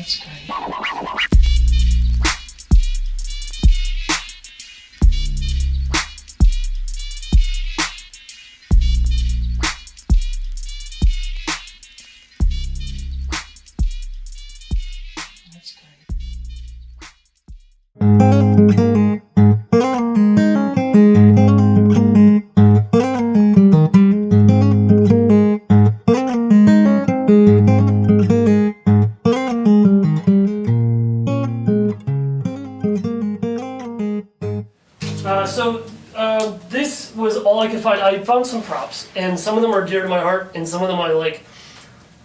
That's great. That's great. This was all I could find. I found some props, and some of them are dear to my heart, and some of them I like.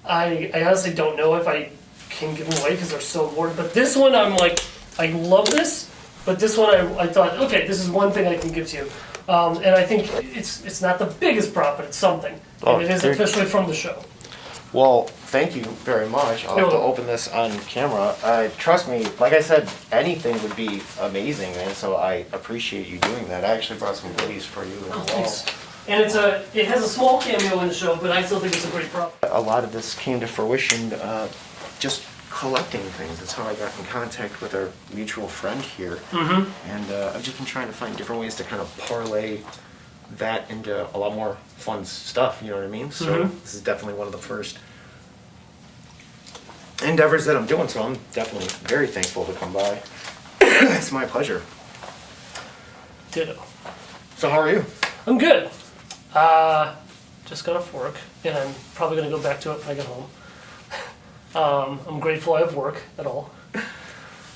I honestly don't know if I can give them away because they're so important. But this one, I'm like, I love this. But this one, I thought, okay, this is one thing I can give to you. And I think it's not the biggest prop, but it's something. And it is officially from the show. Well, thank you very much. I'll have to open this on camera. Trust me, like I said, anything would be amazing, and so I appreciate you doing that. I actually brought some goodies for you as well. Thanks. And it has a small cameo in the show, but I still think it's a great prop. A lot of this came to fruition just collecting things. That's how I got in contact with our mutual friend here. Mm-hmm. And I've just been trying to find different ways to kind of parlay that into a lot more fun stuff, you know what I mean? So this is definitely one of the first endeavors that I'm doing, so I'm definitely very thankful to come by. It's my pleasure. Ditto. So how are you? I'm good. Just got off work, and I'm probably going to go back to it when I get home. I'm grateful I have work at all.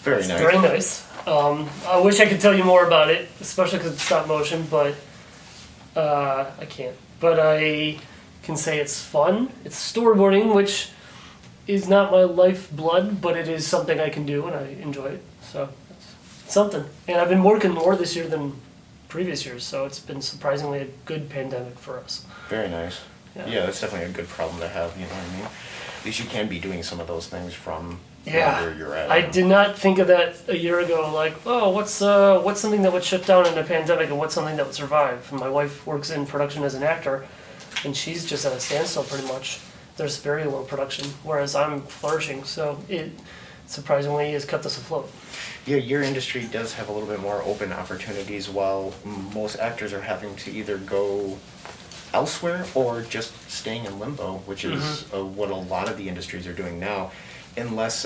Very nice. Very nice. I wish I could tell you more about it, especially because it's stop motion, but I can't. But I can say it's fun. It's storyboarding, which is not my lifeblood, but it is something I can do, and I enjoy it. So it's something. And I've been working more this year than previous years, so it's been surprisingly a good pandemic for us. Very nice. Yeah. That's definitely a good problem to have, you know what I mean? At least you can be doing some of those things from wherever you're at. I did not think of that a year ago, like, oh, what's something that would shut down in a pandemic and what's something that would survive? And my wife works in production as an actor, and she's just at a standstill pretty much. There's very low production, whereas I'm flourishing, so it surprisingly has kept us afloat. Yeah, your industry does have a little bit more open opportunities, while most actors are having to either go elsewhere or just staying in limbo, which is what a lot of the industries are doing now, unless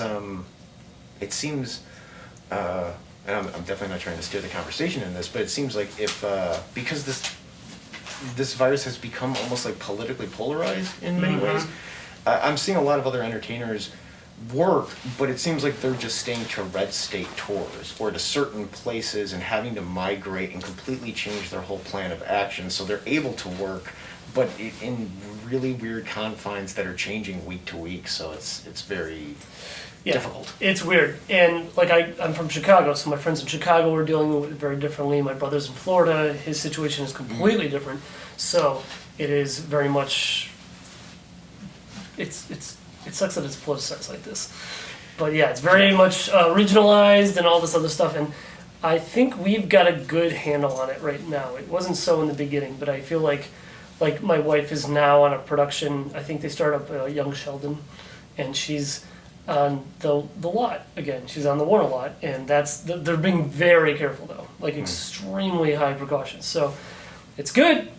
it seems, and I'm definitely not trying to steer the conversation in this, but it seems like if, because this virus has become almost like politically polarized in many ways, I'm seeing a lot of other entertainers work, but it seems like they're just staying to red state tours or to certain places and having to migrate and completely change their whole plan of action, so they're able to work, but in really weird confines that are changing week to week, so it's very difficult. It's weird. And like I'm from Chicago, so my friends in Chicago are dealing with it very differently. My brother's in Florida, his situation is completely different. So it is very much, it sucks that it's politicized like this. But yeah, it's very much regionalized and all this other stuff, and I think we've got a good handle on it right now. It wasn't so in the beginning, but I feel like my wife is now on a production, I think they started up Young Sheldon, and she's on the lot again. She's on the Warner lot, and they're being very careful though, like extremely high precautions. So it's good,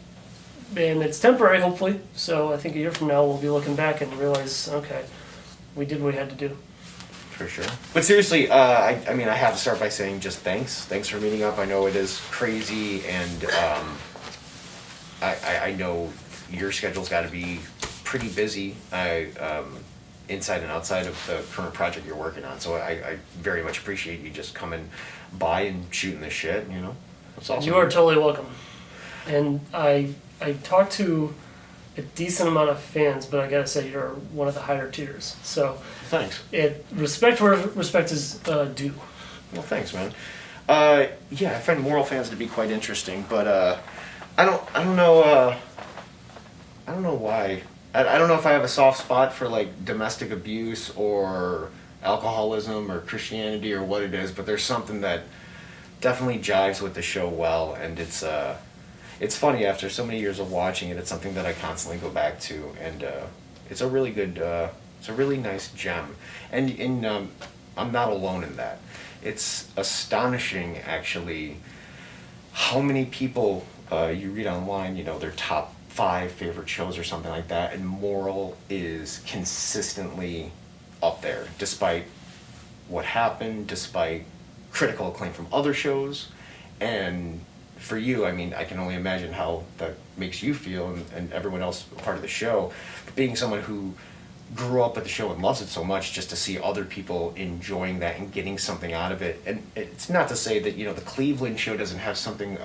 and it's temporary hopefully. So I think a year from now we'll be looking back and realize, okay, we did what we had to do. For sure. But seriously, I mean, I have to start by saying just thanks. Thanks for meeting up. I know it is crazy, and I know your schedule's got to be pretty busy. Inside and outside of the current project you're working on. So I very much appreciate you just coming by and shooting the shit, you know? That's awesome. You are totally welcome. And I talked to a decent amount of fans, but I gotta say you're one of the higher tiers. So thanks. Respect where respect is due. Well, thanks, man. Yeah, I find Moral fans to be quite interesting, but I don't know why. I don't know if I have a soft spot for like domestic abuse or alcoholism or Christianity or what it is, but there's something that definitely jives with the show well, and it's funny after so many years of watching it. It's something that I constantly go back to, and it's a really good It's a really nice gem, and I'm not alone in that. It's astonishing, actually, how many people you read online, their top 5 favorite shows or something like that, and Moral is consistently up there, despite what happened, despite critical acclaim from other shows. And for you, I mean, I can only imagine how that makes you feel and everyone else part of the show. But being someone who grew up with the show and loves it so much, just to see other people enjoying that and getting something out of it. And it's not to say that, the Cleveland show doesn't have something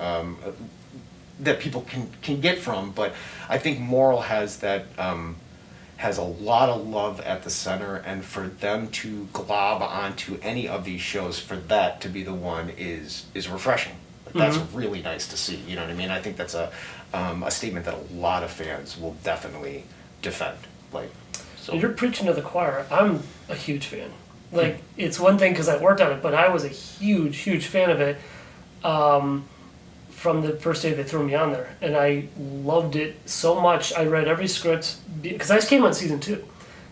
that people can get from, but I think Moral has that, has a lot of love at the center, and for them to glob onto any of these shows, for that to be the one is refreshing. Like, that's really nice to see, you know what I mean? I think that's a statement that a lot of fans will definitely defend. Like, so. You're preaching to the choir. I'm a huge fan. Like, it's one thing because I worked on it, but I was a huge fan of it from the first day they threw me on there. And I loved it so much. I read every script, because I just came on season 2.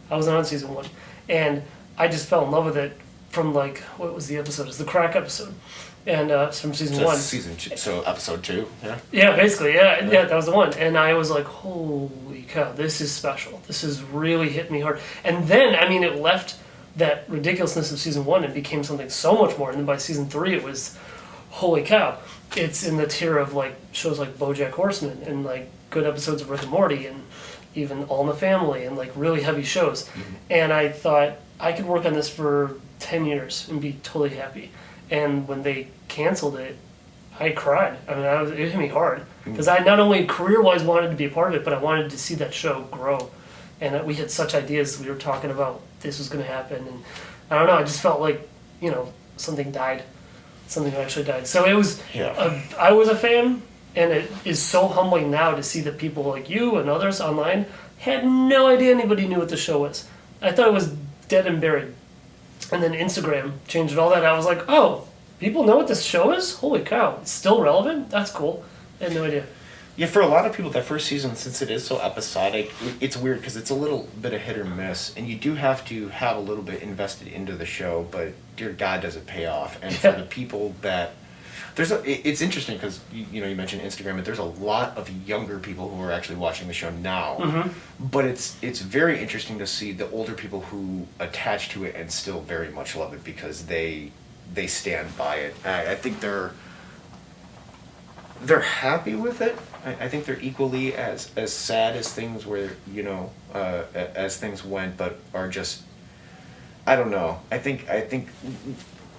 I wasn't on season 1. And I just fell in love with it from, like, what was the episode? It was the crack episode. And it's from season 1. Season 2, so episode 2, yeah? Yeah, basically, yeah, that was the one. And I was like, holy cow, this is special. This is really hitting me hard. And then, I mean, it left that ridiculousness of season 1 and became something so much more. And then by season 3, it was, holy cow. It's in the tier of, like, shows like BoJack Horseman and, like, good episodes of Rick and Morty and even All in the Family and, like, really heavy shows. Mm-hmm. And I thought I could work on this for 10 years and be totally happy. And when they canceled it, I cried. I mean, it hit me hard. Because I not only career-wise wanted to be a part of it, but I wanted to see that show grow. And we had such ideas. We were talking about this was going to happen. And I don't know, I just felt like, something died. Something actually died. So it was, I was a fan, and it is so humbling now to see that people like you and others online had no idea anybody knew what the show was. I thought it was dead and buried. And then Instagram changed all that. I was like, oh, people know what this show is? Holy cow, it's still relevant? That's cool. I had no idea. Yeah, for a lot of people, that first season, since it is so episodic, it's weird because it's a little bit of hit or miss, and you do have to have a little bit invested into the show, but dear God, does it pay off. And for the people that... it's interesting because, you mentioned Instagram, but there's a lot of younger people who are actually watching the show now. Mm-hmm. But it's very interesting to see the older people who attach to it and still very much love it because they stand by it. I think they're happy with it. I think they're equally as sad as things were, as things went, but are just, I don't know. I think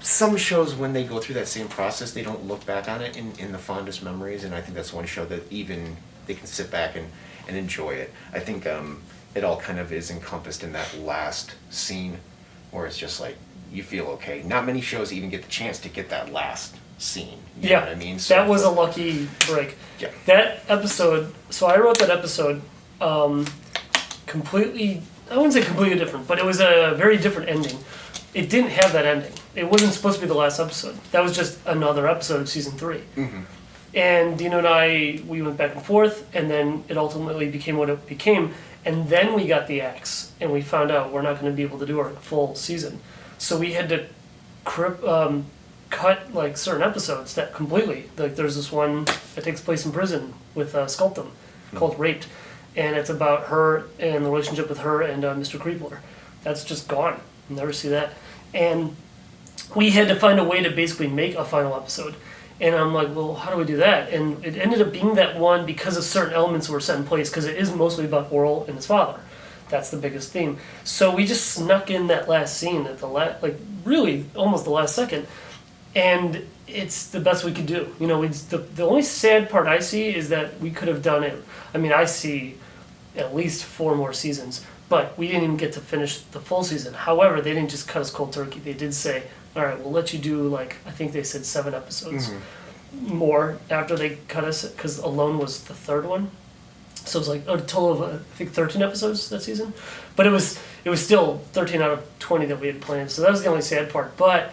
some shows, when they go through that same process, they don't look back on it in the fondest memories, and I think that's one show that even they can sit back and enjoy it. I think it all kind of is encompassed in that last scene where it's just like, you feel okay. Not many shows even get the chance to get that last scene. You know what I mean? So that was a lucky break. Yeah. That episode, so I wrote that episode completely, I wouldn't say completely different, but it was a very different ending. It didn't have that ending. It wasn't supposed to be the last episode. That was just another episode of season 3. Mm-hmm. And Dino and I, we went back and forth, and then it ultimately became what it became. And then we got the axe, and we found out we're not going to be able to do our full season. So we had to cut like certain episodes that completely. Like there's this one that takes place in prison with Sculptum called Raped, and it's about her and the relationship with her and Mr. Creepler. That's just gone. You'll never see that. And we had to find a way to basically make a final episode. And I'm like, well, how do we do that? And it ended up being that one because of certain elements that were set in place, because it is mostly about Orel and his father. That's the biggest theme. So we just snuck in that last scene at the really almost the last second. And it's the best we could do. The only sad part I see is that we could have done it. I mean, I see at least 4 more seasons, but we didn't even get to finish the full season. However, they didn't just cut us cold turkey. They did say, all right, we'll let you do, I think they said 7 episodes more after they cut us, because Alone was the 3rd one. So it was like a total of, I think, 13 episodes that season. But it was still 13 out of 20 that we had planned. So that was the only sad part. But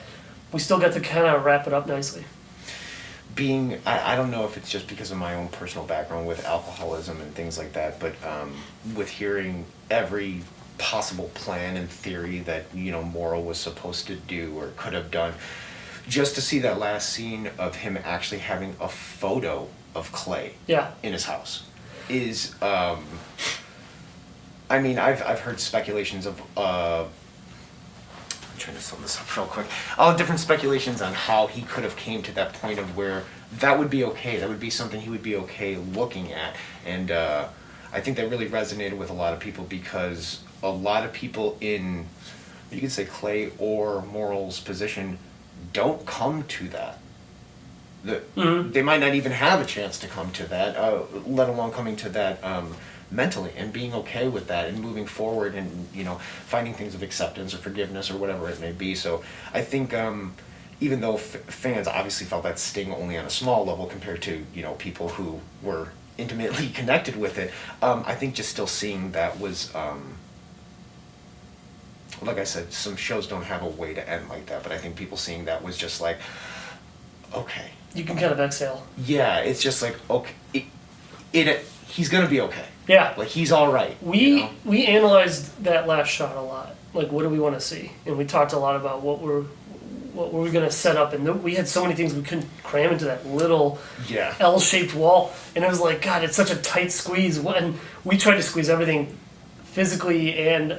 we still got to kind of wrap it up nicely. I don't know if it's just because of my own personal background with alcoholism and things like that, but with hearing every possible plan and theory that, you know, Morel was supposed to do or could have done. Just to see that last scene of him actually having a photo of Clay Yeah. in his house is, I mean, I've heard speculations of, I'm trying to sum this up real quick, all different speculations on how he could have came to that point of where that would be okay, that would be something he would be okay looking at, and I think that really resonated with a lot of people because a lot of people in, you could say Clay or Morel's position, don't come to that. They might not even have a chance to come to that, let alone coming to that mentally and being okay with that and moving forward and, you know, finding things of acceptance or forgiveness or whatever it may be. So I think even though fans obviously felt that sting only on a small level compared to, you know, people who were intimately connected with it, I think just still seeing that was, like I said, some shows don't have a way to end like that, but I think people seeing that was just like, okay. You can kind of exhale. Yeah, it's just like, okay, he's gonna be okay. Yeah. Like, he's all right. We analyzed that last shot a lot. Like, what do we want to see? And we talked a lot about what were we going to set up. And we had so many things we couldn't cram into that little L-shaped wall. And it was like, God, it's such a tight squeeze. And we tried to squeeze everything physically and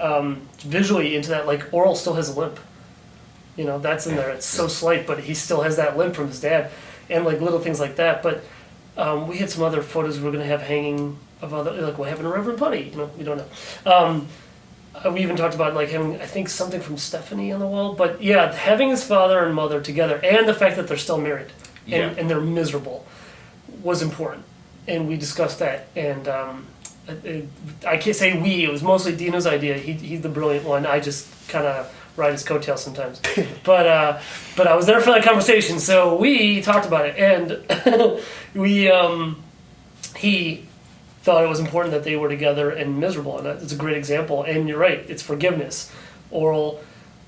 visually into that. Like, Orel still has a limp. You know, that's in there. It's so slight, but he still has that limp from his dad. And, like, little things like that. But we had some other photos we were going to have hanging of other, like, what happened to Reverend Putty? You know, we don't know. We even talked about, like, having, I think, something from Stephanie on the wall. But, yeah, having his father and mother together and the fact that they're still married and they're miserable was important. And we discussed that. And I can't say we. It was mostly Dino's idea. He's the brilliant one. I just kind of ride his coattails sometimes. But I was there for that conversation. So we talked about it. And he thought it was important that they were together and miserable, and it's a great example. And you're right, it's forgiveness. Orel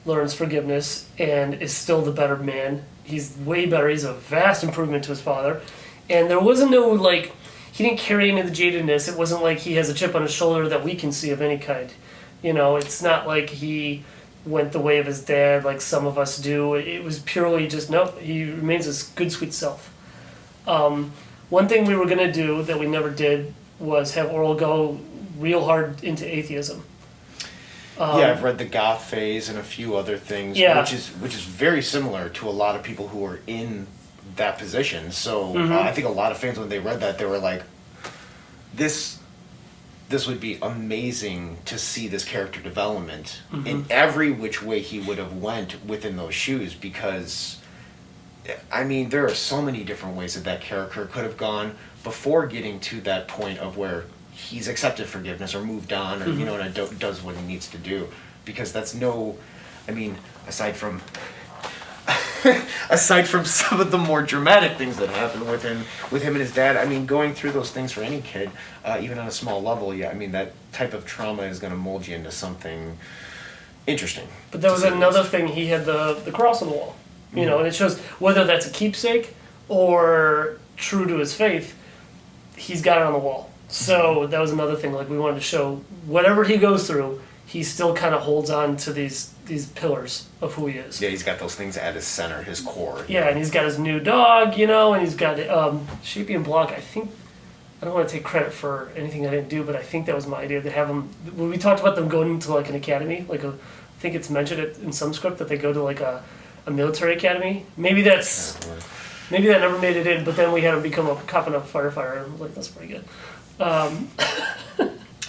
learns forgiveness and is still the better man. He's way better. He's a vast improvement to his father. And there wasn't no, like, he didn't carry any of the jadedness. It wasn't like he has a chip on his shoulder that we can see of any kind. You know, it's not like he went the way of his dad like some of us do. It was purely just, nope, he remains his good, sweet self. One thing we were going to do that we never did was have Orel go real hard into atheism. I've read the Goth phase and a few other things, which is very similar to a lot of people who are in that position. So I think a lot of fans, when they read that, they were like, this would be amazing to see this character development in every which way he would have went within those shoes, because I mean, there are so many different ways that character could have gone before getting to that point of where he's accepted forgiveness or moved on, or you know, and does what he needs to do. Because that's no, I mean, aside from some of the more dramatic things that happen with him and his dad, I mean, going through those things for any kid, even on a small level, I mean, that type of trauma is going to mold you into something interesting. But there was another thing. He had the cross on the wall. You know, and it shows whether that's a keepsake or true to his faith, he's got it on the wall. So that was another thing. Like, we wanted to show whatever he goes through, he still kind of holds on to these pillars of who he is. Yeah, he's got those things at his center, his core. Yeah, and he's got his new dog, you know, and he's got Sheepy and Block. I think, I don't want to take credit for anything I didn't do, but I think that was my idea to have them. When we talked about them going into like an academy, like I think it's mentioned in some script that they go to like a military academy. Maybe that never made it in, but then we had him become a cop and a firefighter, and I was like, that's pretty good.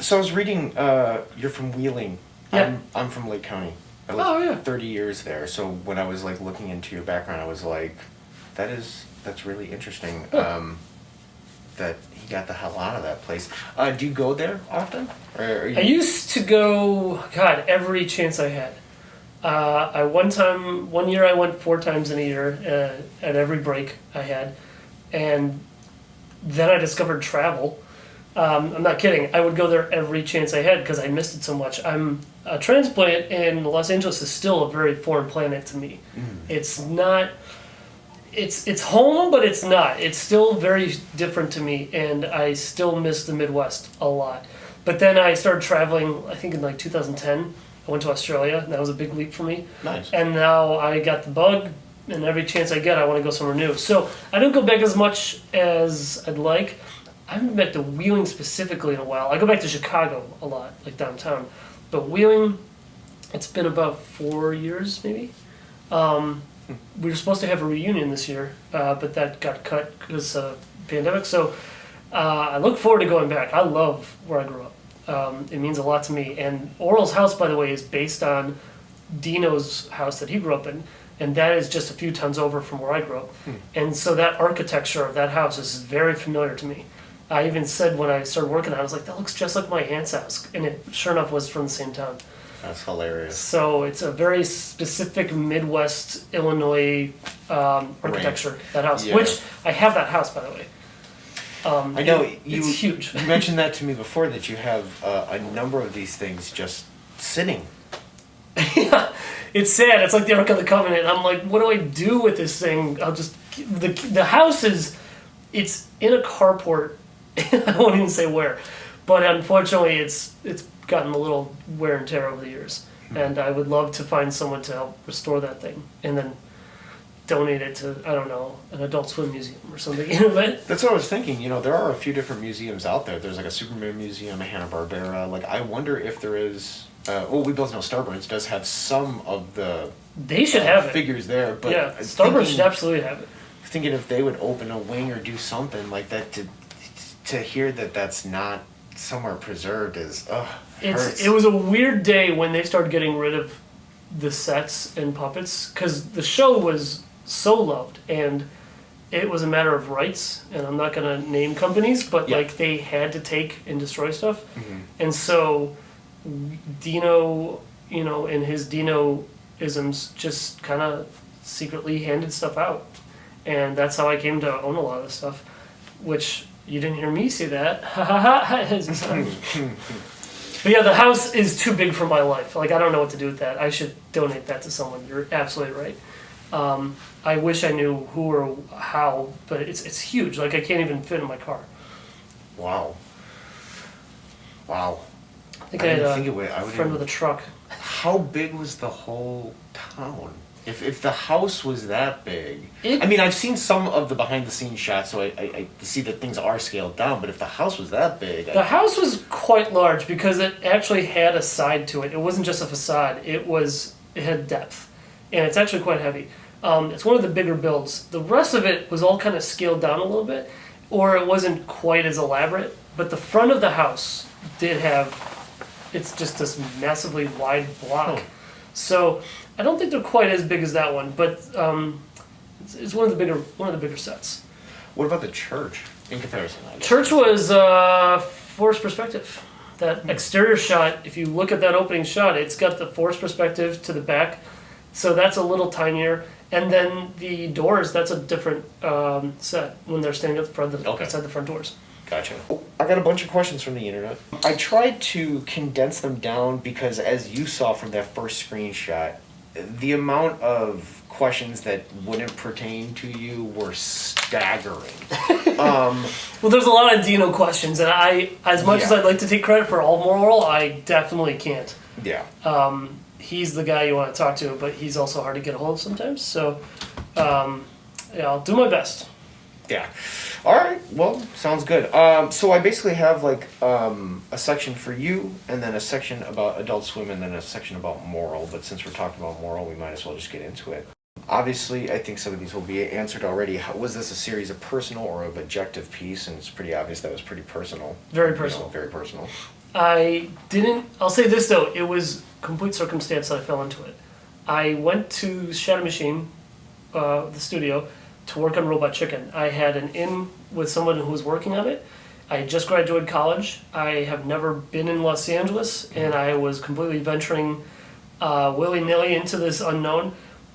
So I was reading, you're from Wheeling. Yeah. I'm from Lake County. I lived 30 years there. So when I was like looking into your background, I was like, that's really interesting. That he got the hell out of that place. Do you go there often? Or are you... I used to go, God, every chance I had. One year I went 4 times in a year at every break I had, and then I discovered travel. I'm not kidding. I would go there every chance I had because I missed it so much. I'm a transplant, and Los Angeles is still a very foreign planet to me. It's not. It's home, but it's not. It's still very different to me, and I still miss the Midwest a lot. But then I started traveling, I think in like 2010. I went to Australia, and that was a big leap for me. Nice. And now I got the bug, and every chance I get, I want to go somewhere new. So I don't go back as much as I'd like. I haven't been back to Wheeling specifically in a while. I go back to Chicago a lot, like downtown. But Wheeling, it's been about 4 years, maybe. We were supposed to have a reunion this year, but that got cut because of pandemic. So I look forward to going back. I love where I grew up. It means a lot to me. And Orel's house, by the way, is based on Dino's house that he grew up in. And that is just a few tons over from where I grew up. And so that architecture of that house is very familiar to me. I even said when I started working on it, I was like, that looks just like my aunt's house. And it, sure enough, was from the same town. That's hilarious. So it's a very specific Midwest Illinois architecture, that house. Yeah. Which, I have that house, by the way. I know it's huge. You mentioned that to me before, that you have a number of these things just sitting. Yeah, it's sad. It's like the Ark of the Covenant. I'm like, what do I do with this thing? I'll just the house is, it's in a carport. I won't even say where, but unfortunately, it's gotten a little wear and tear over the years. And I would love to find someone to help restore that thing, and then donate it to, I don't know, an Adult Swim museum or something. But That's what I was thinking. There are a few different museums out there. There's like a Superman museum, a Hanna-Barbera. Like, I wonder if there is. We both know Starburns does have some of the they should have it. figures there. But Yeah, Starburns should absolutely have it. Thinking if they would open a wing or do something like that, to hear that that's not somewhere preserved is hurts. It was a weird day when they started getting rid of the sets and puppets, because the show was so loved, and it was a matter of rights, and I'm not going to name companies, but Yeah. like they had to take and destroy stuff. And so Dino, and his Dino-isms just kind of secretly handed stuff out. And that's how I came to own a lot of this stuff, which you didn't hear me say that. Ha ha ha. But yeah, the house is too big for my life. Like, I don't know what to do with that. I should donate that to someone. You're absolutely right. I wish I knew who or how, but it's huge. Like, I can't even fit in my car. Wow. I think I had didn't think a it would- I would friend even- with a truck. How big was the whole town? If the house was that big, It- I mean, I've seen some of the behind the scenes shots, so I see that things are scaled down. But if the house was that big, The house was quite large because it actually had a side to it. It wasn't just a facade. It had depth, and it's actually quite heavy. It's one of the bigger builds. The rest of it was all kind of scaled down a little bit, or it wasn't quite as elaborate. But the front of the house did have, it's just this massively wide block. Oh. So I don't think they're quite as big as that one, but it's one of the bigger sets. What about the church in comparison? I guess? Church was forced perspective. That exterior shot, if you look at that opening shot, it's got the forced perspective to the back, so that's a little tinier. And then the doors, that's a different set when they're standing at the front, outside the front doors. Gotcha. I got a bunch of questions from the internet. I tried to condense them down because, as you saw from that first screenshot, the amount of questions that wouldn't pertain to you were staggering. Well, there's a lot of Dino questions, and as much as Yeah. I'd like to take credit for all Moral Orel, I definitely can't. Yeah. He's the guy you want to talk to, but he's also hard to get a hold of sometimes. So, yeah, I'll do my best. Yeah. All right. Well, sounds good. So I basically have like a section for you, and then a section about Adult Swim, and then a section about Moral. But since we're talking about Moral, we might as well just get into it. Obviously, I think some of these will be answered already. Was this a series of personal or of objective piece? And it's pretty obvious that was pretty personal. Very personal. Very personal. I'll say this though, it was complete circumstance that I fell into it. I went to Shadow Machine, the studio, to work on Robot Chicken. I had an in with someone who was working on it. I had just graduated college. I have never been in Los Angeles, and I was completely venturing willy-nilly into this unknown.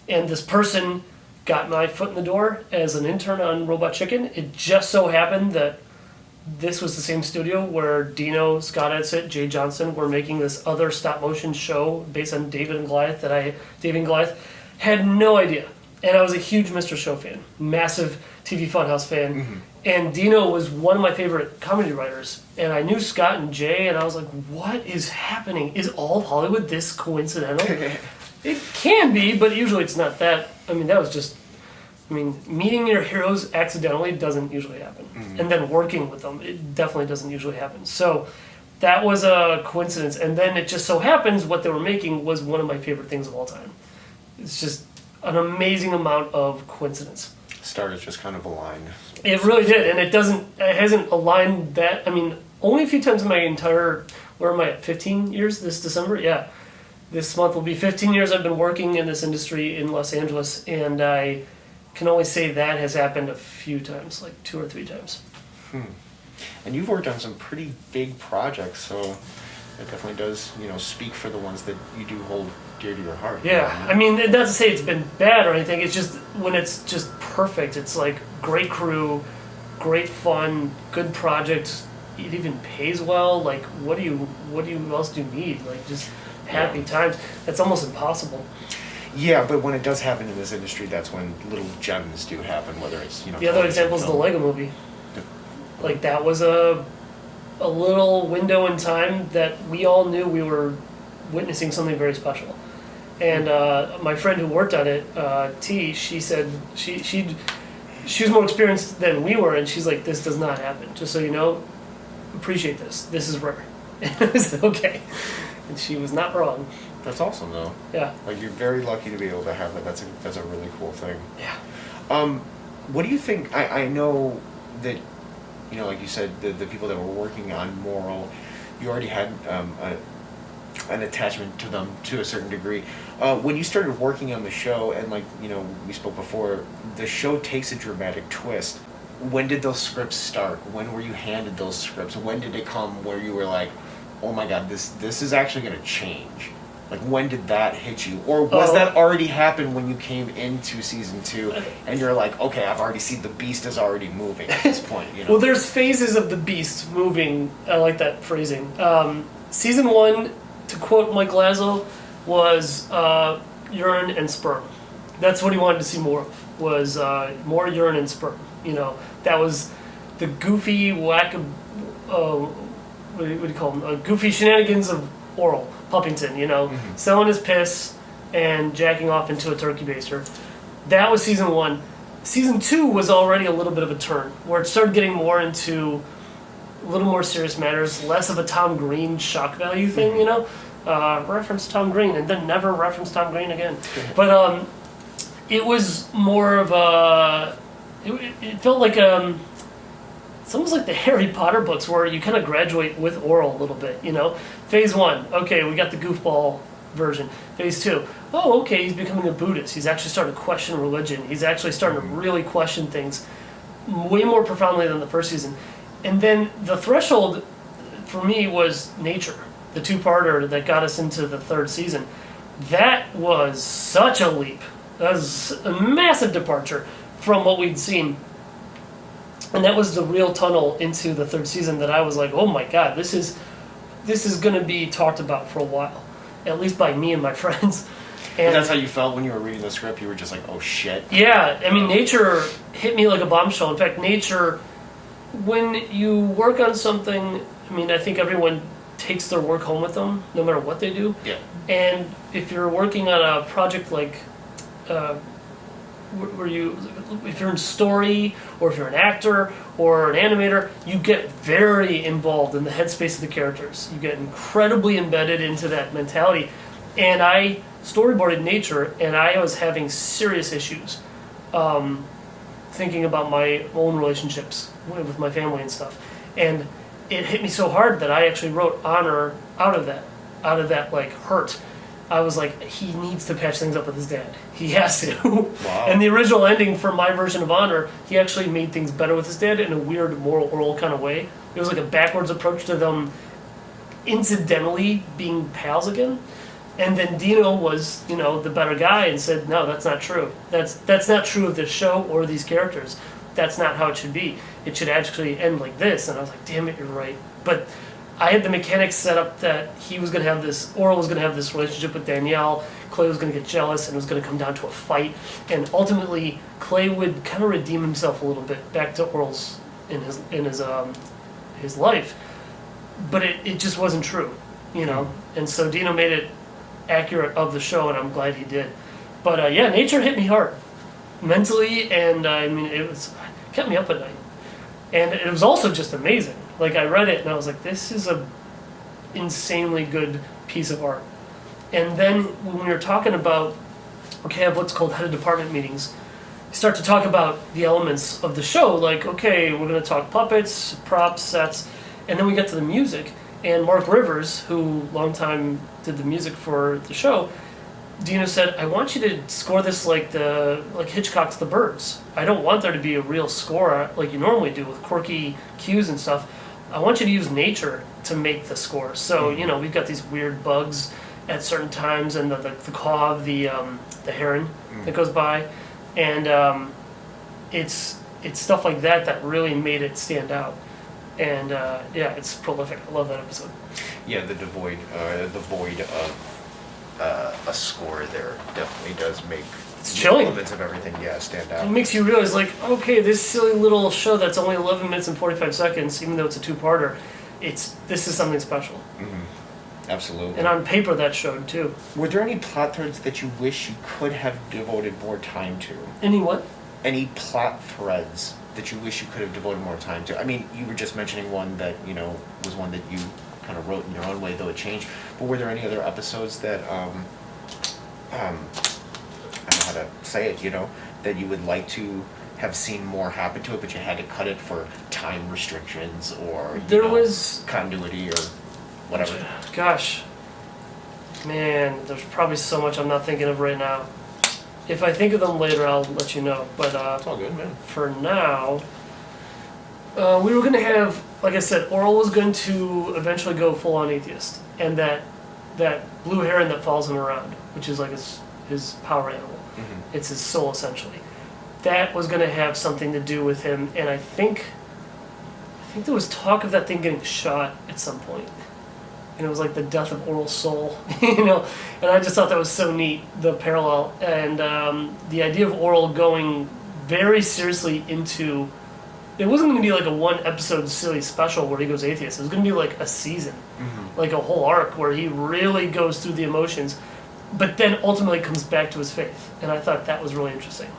And this person got my foot in the door as an intern on Robot Chicken. It just so happened that this was the same studio where Dino, Scott Edsit, Jay Johnson were making this other stop-motion show based on David and Goliath David and Goliath. Had no idea. And I was a huge Mr. Show fan, massive TV Funhouse fan. And Dino was one of my favorite comedy writers. And I knew Scott and Jay, and I was like, what is happening? Is all of Hollywood this coincidental? It can be, but usually it's not that. I mean, that was just... I mean, meeting your heroes accidentally doesn't usually happen. And then working with them, it definitely doesn't usually happen. So that was a coincidence. And then it just so happens what they were making was one of my favorite things of all time. It's just an amazing amount of coincidence. Stars just kind of aligned. It really did, and it hasn't aligned that. I mean, only a few times in my entire, where am I at, 15 years this December? Yeah. This month will be 15 years I've been working in this industry in Los Angeles, and I can only say that has happened a few times, like 2 or 3 times. And you've worked on some pretty big projects, so it definitely does, speak for the ones that you do hold dear to your heart. Yeah, I mean, it doesn't say it's been bad or anything. It's just when it's just perfect. It's like great crew, great fun, good project. It even pays well. Like, what else do you need? Like, just happy times. That's almost impossible. Yeah, but when it does happen in this industry, that's when little gems do happen. Whether it's The other example is the Lego Movie. Like, that was a little window in time that we all knew we were witnessing something very special. And my friend who worked on it, T, she said she was more experienced than we were, and she's like, this does not happen. Just so you know, appreciate this. This is rare. And I said, okay. And she was not wrong. That's awesome, though. Yeah. Like, you're very lucky to be able to have that. That's a really cool thing. Yeah. What do you think? I know that, like you said, the people that were working on Moral, you already had an attachment to them to a certain degree. When you started working on the show, and we spoke before, the show takes a dramatic twist. When did those scripts start? When were you handed those scripts? When did it come where you were like, oh my God, this is actually going to change? Like, when did that hit you? Or was that already happened when you came into season 2 and you're like, okay, I've already seen the beast is already moving at this point, Well, there's phases of the beast moving. I like that phrasing. Season 1, to quote Mike Lazo, was urine and sperm. That's what he wanted to see more of, was more urine and sperm. That was the goofy what do you call them? Goofy shenanigans of Orel, Puppington, selling his piss and jacking off into a turkey baster. That was season 1. Season 2 was already a little bit of a turn, where it started getting more into a little more serious matters, less of a Tom Green shock value thing, reference Tom Green, and then never reference Tom Green again. But it was more of a... It felt like... It's almost like the Harry Potter books, where you kind of graduate with Orel a little bit, Phase 1, okay, we got the goofball version. Phase 2, oh, okay, he's becoming a Buddhist. He's actually starting to question religion. He's actually starting to really question things way more profoundly than the first season. And then the threshold for me was Nature, the 2-parter that got us into the 3rd season. That was such a leap. That was a massive departure from what we'd seen. And that was the real tunnel into the 3rd season that I was like, oh my God, this is going to be talked about for a while, at least by me and my friends. And that's how you felt when you were reading the script? You were just like, oh shit. Yeah, I mean, Nature hit me like a bombshell. In fact, Nature, when you work on something, I mean, I think everyone takes their work home with them, no matter what they do. Yeah. And if you're working on a project like... if you're in story, or if you're an actor or an animator, you get very involved in the headspace of the characters. You get incredibly embedded into that mentality. And I storyboarded Nature, and I was having serious issues thinking about my own relationships with my family and stuff. And it hit me so hard that I actually wrote Honor out of that like hurt. I was like, he needs to patch things up with his dad. He has to. Wow. And the original ending for my version of Honor, he actually made things better with his dad in a weird Moral Orel kind of way. It was like a backwards approach to them incidentally being pals again. And then Dino was, the better guy and said, no, that's not true. That's not true of this show or these characters. That's not how it should be. It should actually end like this. And I was like, damn it, you're right. But I had the mechanics set up that he was going to have this, Orel was going to have this relationship with Danielle, Clay was going to get jealous, and it was going to come down to a fight, and ultimately Clay would kind of redeem himself a little bit back to Orel's in his life, but it just wasn't true, you know. And so Dino made it accurate of the show, and I'm glad he did. But yeah, nature hit me hard, mentally, and I mean it kept me up at night, and it was also just amazing. Like I read it and I was like, this is a insanely good piece of art. And then when we were talking about, okay, I have what's called head of department meetings, you start to talk about the elements of the show, like, okay, we're going to talk puppets, props, sets, and then we get to the music. And Mark Rivers, who long time did the music for the show, Dino said, I want you to score this like Hitchcock's The Birds. I don't want there to be a real score like you normally do with quirky cues and stuff. I want you to use nature to make the score. So, you know, we've got these weird bugs at certain times, and the caw of the heron that goes by, and it's stuff like that really made it stand out. And yeah, it's prolific. I love that episode. Yeah, the void of a score there definitely does make it's chilling. Elements of everything, stand out. It makes you realize, like, okay, this silly little show that's only 11 minutes and 45 seconds, even though it's a two-parter, this is something special. Absolutely. And on paper, that showed, too. Were there any plot threads that you wish you could have devoted more time to? Any what? Any plot threads that you wish you could have devoted more time to? I mean, you were just mentioning one that, you know, was one that you kind of wrote in your own way, though it changed. But were there any other episodes that, I don't know how to say it, you know, that you would like to have seen more happen to it, but you had to cut it for time restrictions or was continuity or whatever? Gosh, man, there's probably so much I'm not thinking of right now. If I think of them later, I'll let you know. But it's all good, man. For now, we were going to have, like I said, Orel was going to eventually go full-on atheist, and that blue heron that follows him around, which is like his power animal. It's his soul, essentially. That was going to have something to do with him, and I think there was talk of that thing getting shot at some point. And it was like the death of Orel's soul, you know. And I just thought that was so neat, the parallel. And the idea of Orel going very seriously into... It wasn't going to be like a one-episode silly special where he goes atheist. It was going to be like a season, like a whole arc where he really goes through the emotions, but then ultimately comes back to his faith. And I thought that was really interesting.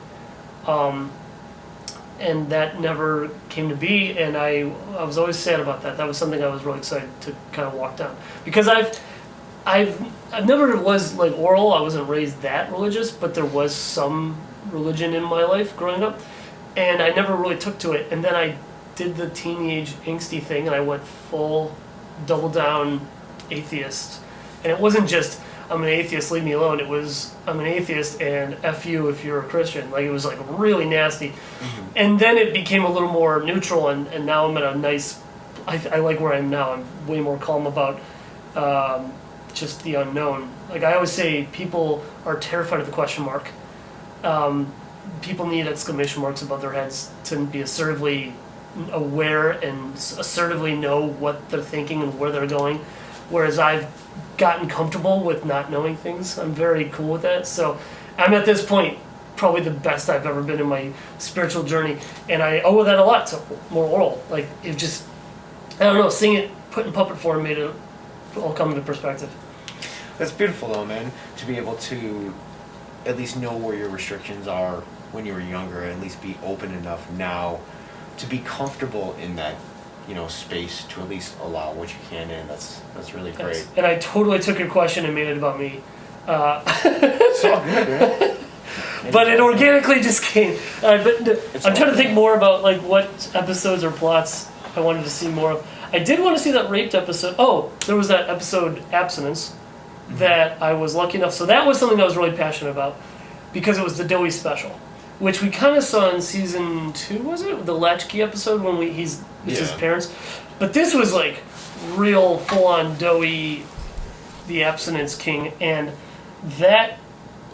And that never came to be, and I was always sad about that. That was something I was really excited to kind of walk down, because I've never was like Orel. I wasn't raised that religious, but there was some religion in my life growing up, and I never really took to it. And then I did the teenage angsty thing, and I went full double down atheist. And it wasn't just I'm an atheist, leave me alone. It was I'm an atheist and F you if you're a Christian. Like, it was like really nasty. And then it became a little more neutral, and now I'm at a nice, I like where I am now. I'm way more calm about just the unknown. Like I always say, people are terrified of the question mark. People need exclamation marks above their heads to be assertively aware and assertively know what they're thinking and where they're going. Whereas I've gotten comfortable with not knowing things. I'm very cool with that. So I'm at this point probably the best I've ever been in my spiritual journey. And I owe that a lot to Moral Orel. Like, it just, I don't know, seeing it put in puppet form made it all come into perspective. That's beautiful though, man, to be able to at least know where your restrictions are when you were younger, and at least be open enough now to be comfortable in that, you know, space to at least allow what you can in. That's really great. Yes. And I totally took your question and made it about me. It's all good, man. But it organically just came. I'm trying to think more about like what episodes or plots I wanted to see more of. I did want to see that raped episode. Oh, there was that episode Abstinence that I was lucky enough. So that was something I was really passionate about because it was the Doughy special, which we kind of saw in season 2. Was it the Latchkey episode when it's his parents? But this was like real full-on Doughy, the Abstinence King, and that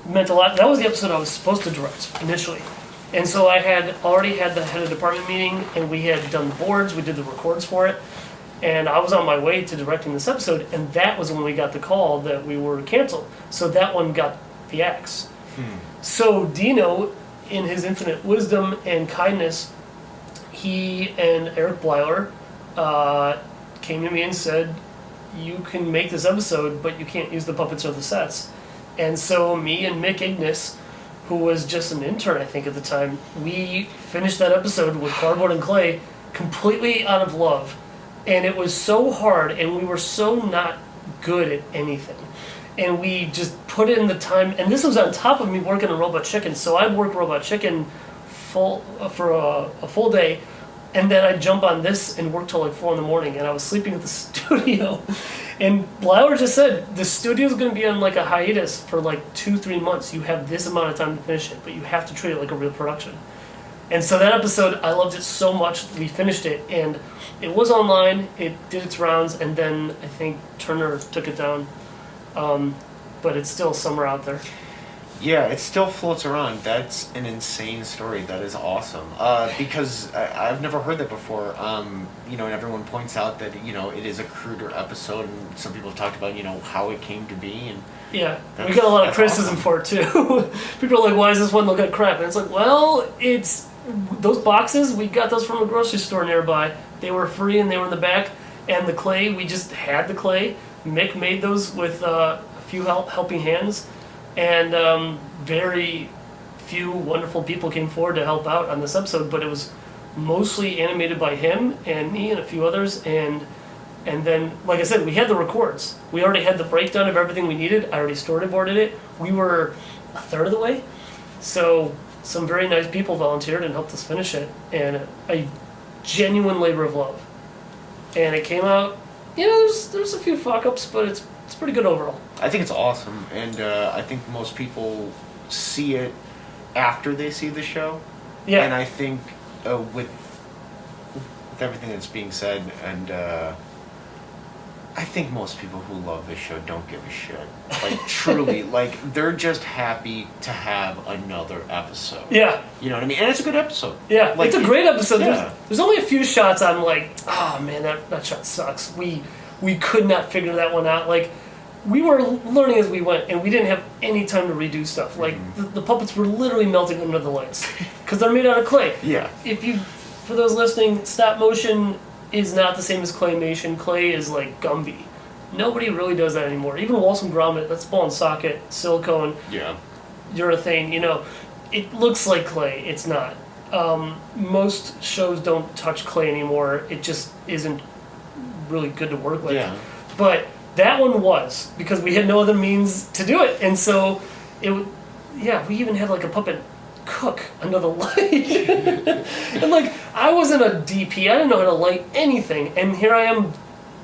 meant a lot. That was the episode I was supposed to direct initially. And so I had already had the head of department meeting, and we had done the boards, we did the records for it, and I was on my way to directing this episode, and that was when we got the call that we were canceled. So that one got the axe. So Dino, in his infinite wisdom and kindness, he and Eric Bleiler came to me and said, you can make this episode, but you can't use the puppets or the sets. And so me and Mick Ignis, who was just an intern, I think, at the time, we finished that episode with cardboard and clay completely out of love. And it was so hard, and we were so not good at anything. And we just put in the time, and this was on top of me working on Robot Chicken, so I'd work Robot Chicken for a full day, and then I'd jump on this and work till like 4 in the morning, and I was sleeping at the studio. And Blauer just said, the studio's going to be on like a hiatus for like 2-3 months. You have this amount of time to finish it, but you have to treat it like a real production. And so that episode, I loved it so much, we finished it, and it was online, it did its rounds, and then I think Turner took it down. But it's still somewhere out there. Yeah, it still floats around. That's an insane story. That is awesome. Because I've never heard that before. And everyone points out that, it is a cruder episode, and some people have talked about, how it came to be. And yeah, we got a lot of criticism for it, too. People are like, why does this one look like crap? And it's like, well, it's those boxes, we got those from a grocery store nearby. They were free, and they were in the back. And the clay, we just had the clay. Mick made those with a few helping hands. And very few wonderful people came forward to help out on this episode, but it was mostly animated by him and me and a few others. And then, like I said, we had the records. We already had the breakdown of everything we needed. I already storyboarded it. We were a third of the way. So some very nice people volunteered and helped us finish it. And a genuine labor of love. And it came out, there's a few fuck-ups, but it's pretty good overall. I think it's awesome, and I think most people see it after they see the show. Yeah. And I think with everything that's being said, and I think most people who love this show don't give a shit. Like, truly, they're just happy to have another episode. Yeah. You know what I mean? And it's a good episode. Yeah, it's a great episode. Yeah. There's only a few shots I'm like, oh man, that shot sucks. We could not figure that one out. Like, we were learning as we went, and we didn't have any time to redo stuff. Like, the puppets were literally melting under the lights because they're made out of clay. Yeah. For those listening, stop motion is not the same as claymation. Clay is like Gumby. Nobody really does that anymore. Even Walsum Grommet, that's ball and socket, silicone, urethane. It looks like clay. It's not. Most shows don't touch clay anymore. It just isn't really good to work with. Yeah. But that one was, because we had no other means to do it. And so we even had like a puppet cook under the light. And like, I wasn't a DP, I didn't know how to light anything. And here I am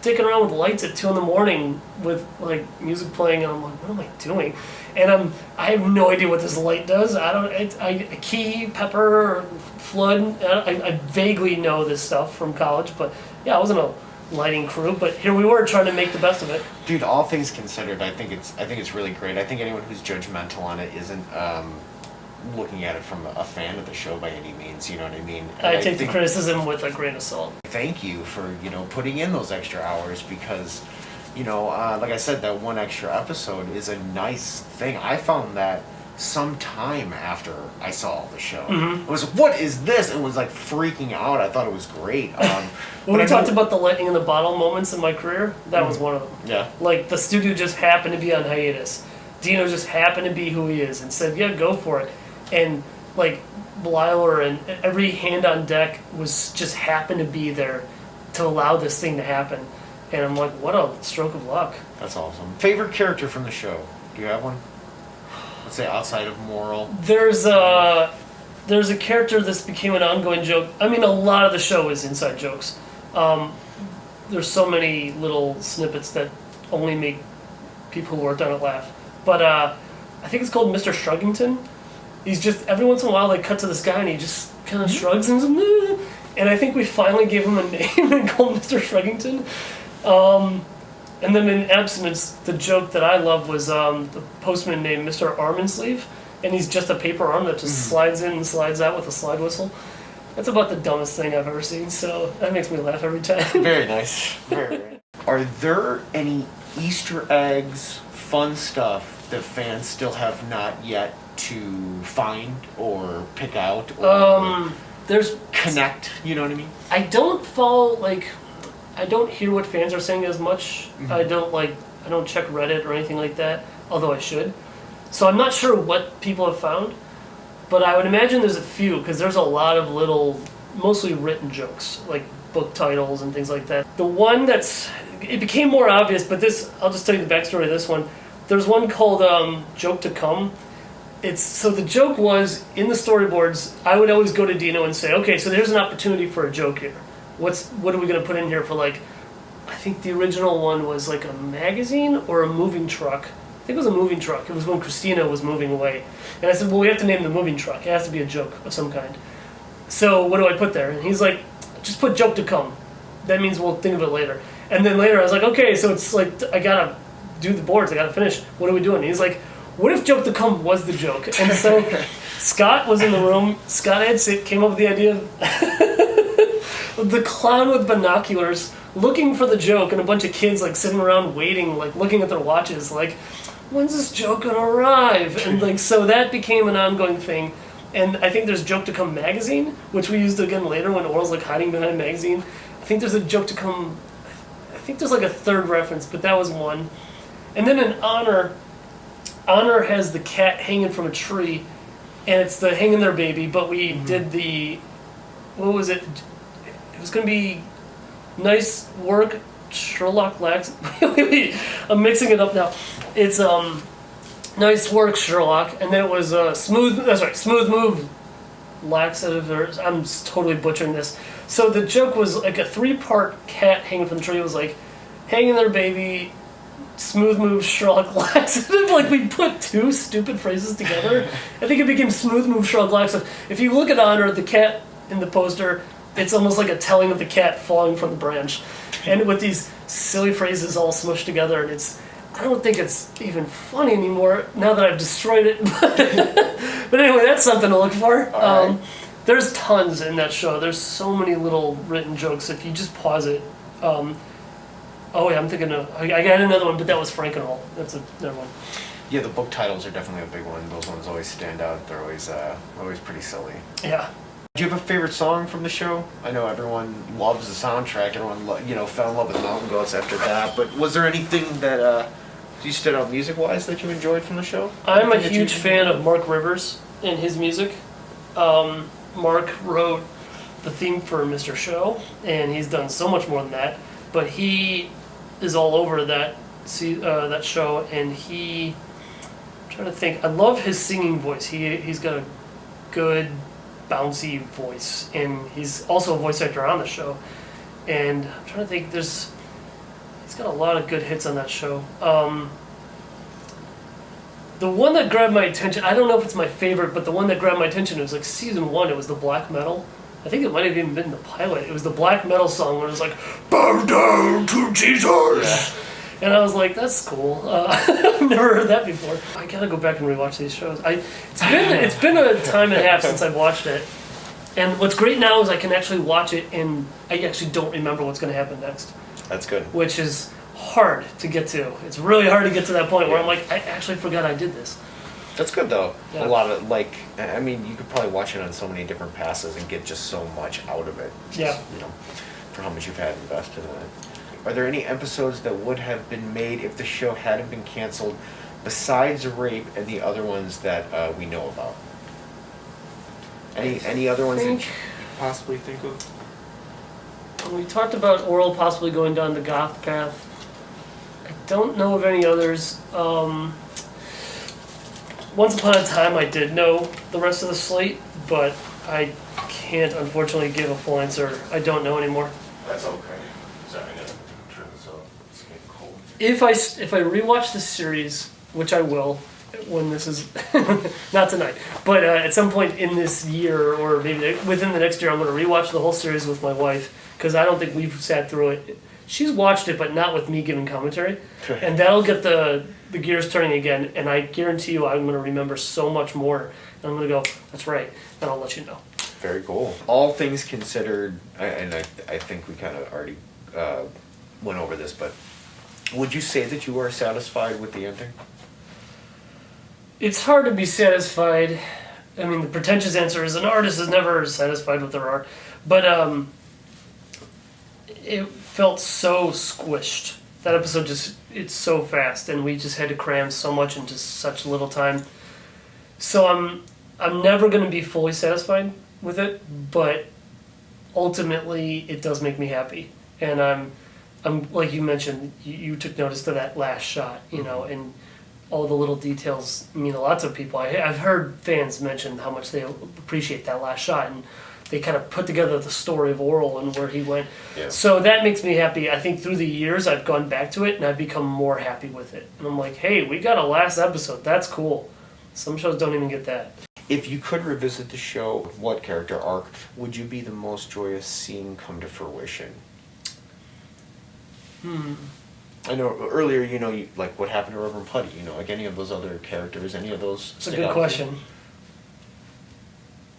dicking around with lights at 2 in the morning with like music playing, and I'm like, what am I doing? And I have no idea what this light does. I key, pepper, flood, I vaguely know this stuff from college, but yeah, I wasn't a lighting crew, but here we were trying to make the best of it. Dude, all things considered, I think it's really great. I think anyone who's judgmental on it isn't looking at it from a fan of the show by any means. You know what I mean? And I take the criticism with a grain of salt. Thank you for putting in those extra hours, because like I said, that one extra episode is a nice thing. I found that some time after I saw the show. Mm-hmm. It was, what is this? It was like freaking out. I thought it was great. When we talked about the lightning in the bottle moments in my career, that was one of them. Yeah. Like, the studio just happened to be on hiatus. Dino just happened to be who he is and said, yeah, go for it. And, like, Blyer and every hand on deck was just happened to be there to allow this thing to happen. And I'm like, what a stroke of luck. That's awesome. Favorite character from the show? Do you have one? Let's say outside of Moral. There's a character that's became an ongoing joke. I mean, a lot of the show is inside jokes. There's so many little snippets that only make people who worked on it laugh. But I think it's called Mr. Shruggington. He's just, every once in a while they cut to this guy and he just kind of shrugs and I think we finally gave him a name and called him Mr. Shruggington. And then in Abstinence, the joke that I love was the postman named Mr. Arm and Sleeve, and he's just a paper arm that just slides in and slides out with a slide whistle. That's about the dumbest thing I've ever seen, so that makes me laugh every time. Very nice. Very. Are there any Easter eggs, fun stuff that fans still have not yet to find or pick out? Or there's connect. You know what I mean? I don't follow, like, I don't hear what fans are saying as much. Mm-hmm. I don't check Reddit or anything like that, although I should. So I'm not sure what people have found, but I would imagine there's a few, because there's a lot of little, mostly written jokes, like book titles and things like that. The one it became more obvious, but I'll just tell you the backstory of this one. There's one called Joke to Come. So the joke was, in the storyboards, I would always go to Dino and say, okay, so there's an opportunity for a joke here. What are we going to put in here for, like, I think the original one was like a magazine or a moving truck. I think it was a moving truck. It was when Christina was moving away. And I said, well, we have to name the moving truck. It has to be a joke of some kind. So what do I put there? And he's like, just put Joke to Come. That means we'll think of it later. And then later I was like, okay, so it's like, I got to do the boards. I got to finish. What are we doing? And he's like, what if Joke to Come was the joke? And so Scott was in the room. Scott came up with the idea of the clown with binoculars looking for the joke, and a bunch of kids like sitting around waiting, like looking at their watches, like, when's this joke gonna arrive? And like, so that became an ongoing thing. And I think there's Joke to Come magazine, which we used again later when Orel's like hiding behind a magazine. I think there's a Joke to Come, I think there's like a third reference, but that was one. And then in Honor has the cat hanging from a tree, and it's the hanging there baby, but we did what was it? It was gonna be Nice Work, Sherlock Lax. I'm mixing it up now. It's Nice Work, Sherlock, and then it was Smooth. That's right, Smooth Move, Laxative. I'm totally butchering this. So the joke was like a 3-part cat hanging from the tree. It was like hanging there, baby, Smooth Move, Sherlock Laxative. Like, we put 2 stupid phrases together. I think it became Smooth Move, Sherlock Laxative. If you look at Honor, the cat in the poster, it's almost like a telling of the cat falling from the branch, and with these silly phrases all smushed together. And I don't think it's even funny anymore now that I've destroyed it. But anyway, that's something to look for. Right. There's tons in that show. There's so many little written jokes if you just pause it. Oh yeah, I'm thinking I got another one, but that was Frank and All. That's another one. Yeah, the book titles are definitely a big one. Those ones always stand out. They're always pretty silly. Yeah. Do you have a favorite song from the show? I know everyone loves the soundtrack. Everyone, fell in love with Mountain Goats after that. But was there anything that you stood out music-wise that you enjoyed from the show? I'm a huge fan of Mark Rivers and his music. Mark wrote the theme for Mr. Show, and he's done so much more than that. But he is all over that show, and I'm trying to think. I love his singing voice. He's got a good, bouncy voice, and he's also a voice actor on the show. And I'm trying to think, he's got a lot of good hits on that show. The one that grabbed my attention, I don't know if it's my favorite, but the one that grabbed my attention, it was like season 1, it was the black metal. I think it might have even been the pilot. It was the black metal song where it was like, bow down to Jesus! Yeah. And I was like, that's cool. I've never heard that before. I gotta go back and rewatch these shows. It's been a time and a half since I've watched it. And what's great now is I can actually watch it and I actually don't remember what's going to happen next. That's good. Which is hard to get to. It's really hard to get to that point where I'm like, I actually forgot I did this. That's good though. Yeah. A lot of you could probably watch it on so many different passes and get just so much out of it. Yeah. For how much you've had invested in it. Are there any episodes that would have been made if the show hadn't been canceled, besides Rape and the other ones that we know about? Any other ones that you possibly think of? We talked about Orel possibly going down the goth path. I don't know of any others. Once upon a time I did know the rest of the slate, but I can't unfortunately give a full answer. I don't know anymore. That's okay. Sorry, I gotta turn this off. It's getting cold. If I rewatch the series, which I will, when this is not tonight, but at some point in this year or maybe within the next year, I'm going to rewatch the whole series with my wife because I don't think we've sat through it. She's watched it, but not with me giving commentary, and that'll get the gears turning again. And I guarantee you, I'm going to remember so much more. And I'm going to go, that's right, and I'll let you know. Very cool. All things considered, and I think we kind of already went over this, but would you say that you are satisfied with the ending? It's hard to be satisfied. I mean, the pretentious answer is an artist is never satisfied with their art, but it felt so squished. That episode it's so fast, and we just had to cram so much into such little time. So I'm never going to be fully satisfied with it, but ultimately it does make me happy. And I'm like you mentioned, you took notice to that last shot, you know, and all the little details mean a lot to people. I've heard fans mention how much they appreciate that last shot, and they kind of put together the story of Orel and where he went. Yeah. So that makes me happy. I think through the years I've gone back to it and I've become more happy with it. And I'm like, hey, we got a last episode. That's cool. Some shows don't even get that. If you could revisit the show, what character arc would you be the most joyous seeing come to fruition? I know earlier, you know, like what happened to Reverend Putty, you know, like any of those other characters, any of those. It's a good question.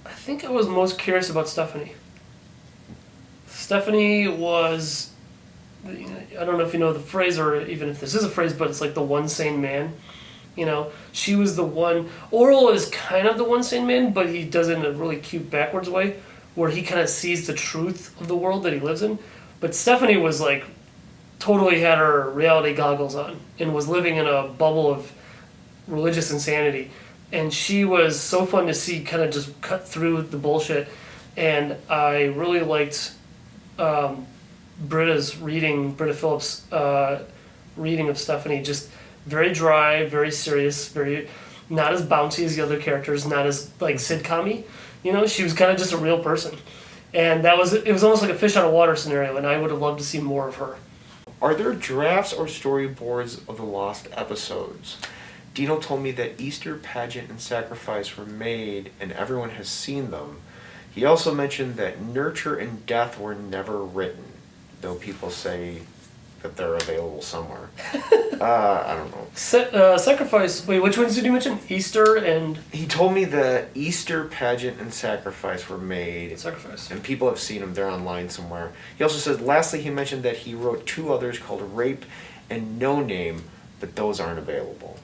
I think I was most curious about Stephanie. Stephanie was, I don't know if you know the phrase or even if this is a phrase, but it's like the one sane man. You know, she was the one. Orel is kind of the one sane man, but he does it in a really cute backwards way, where he kind of sees the truth of the world that he lives in. But Stephanie was like, totally had her reality goggles on and was living in a bubble of religious insanity. And she was so fun to see kind of just cut through the bullshit. And I really liked Britta Phillips' reading of Stephanie. Just very dry, very serious, very not as bouncy as the other characters, not as like sitcom-y. You know, she was kind of just a real person. And it was almost like a fish out of water scenario, and I would have loved to see more of her. Are there drafts or storyboards of the lost episodes? Dino told me that Easter, Pageant, and Sacrifice were made, and everyone has seen them. He also mentioned that Nurture and Death were never written, though people say that they're available somewhere. I don't know. Sacrifice, wait, which ones did you mention? Easter and... He told me that Easter, Pageant, and Sacrifice were made. Sacrifice. And people have seen them. They're online somewhere. He also says, lastly, he mentioned that he wrote 2 others called Rape and No Name, but those aren't available.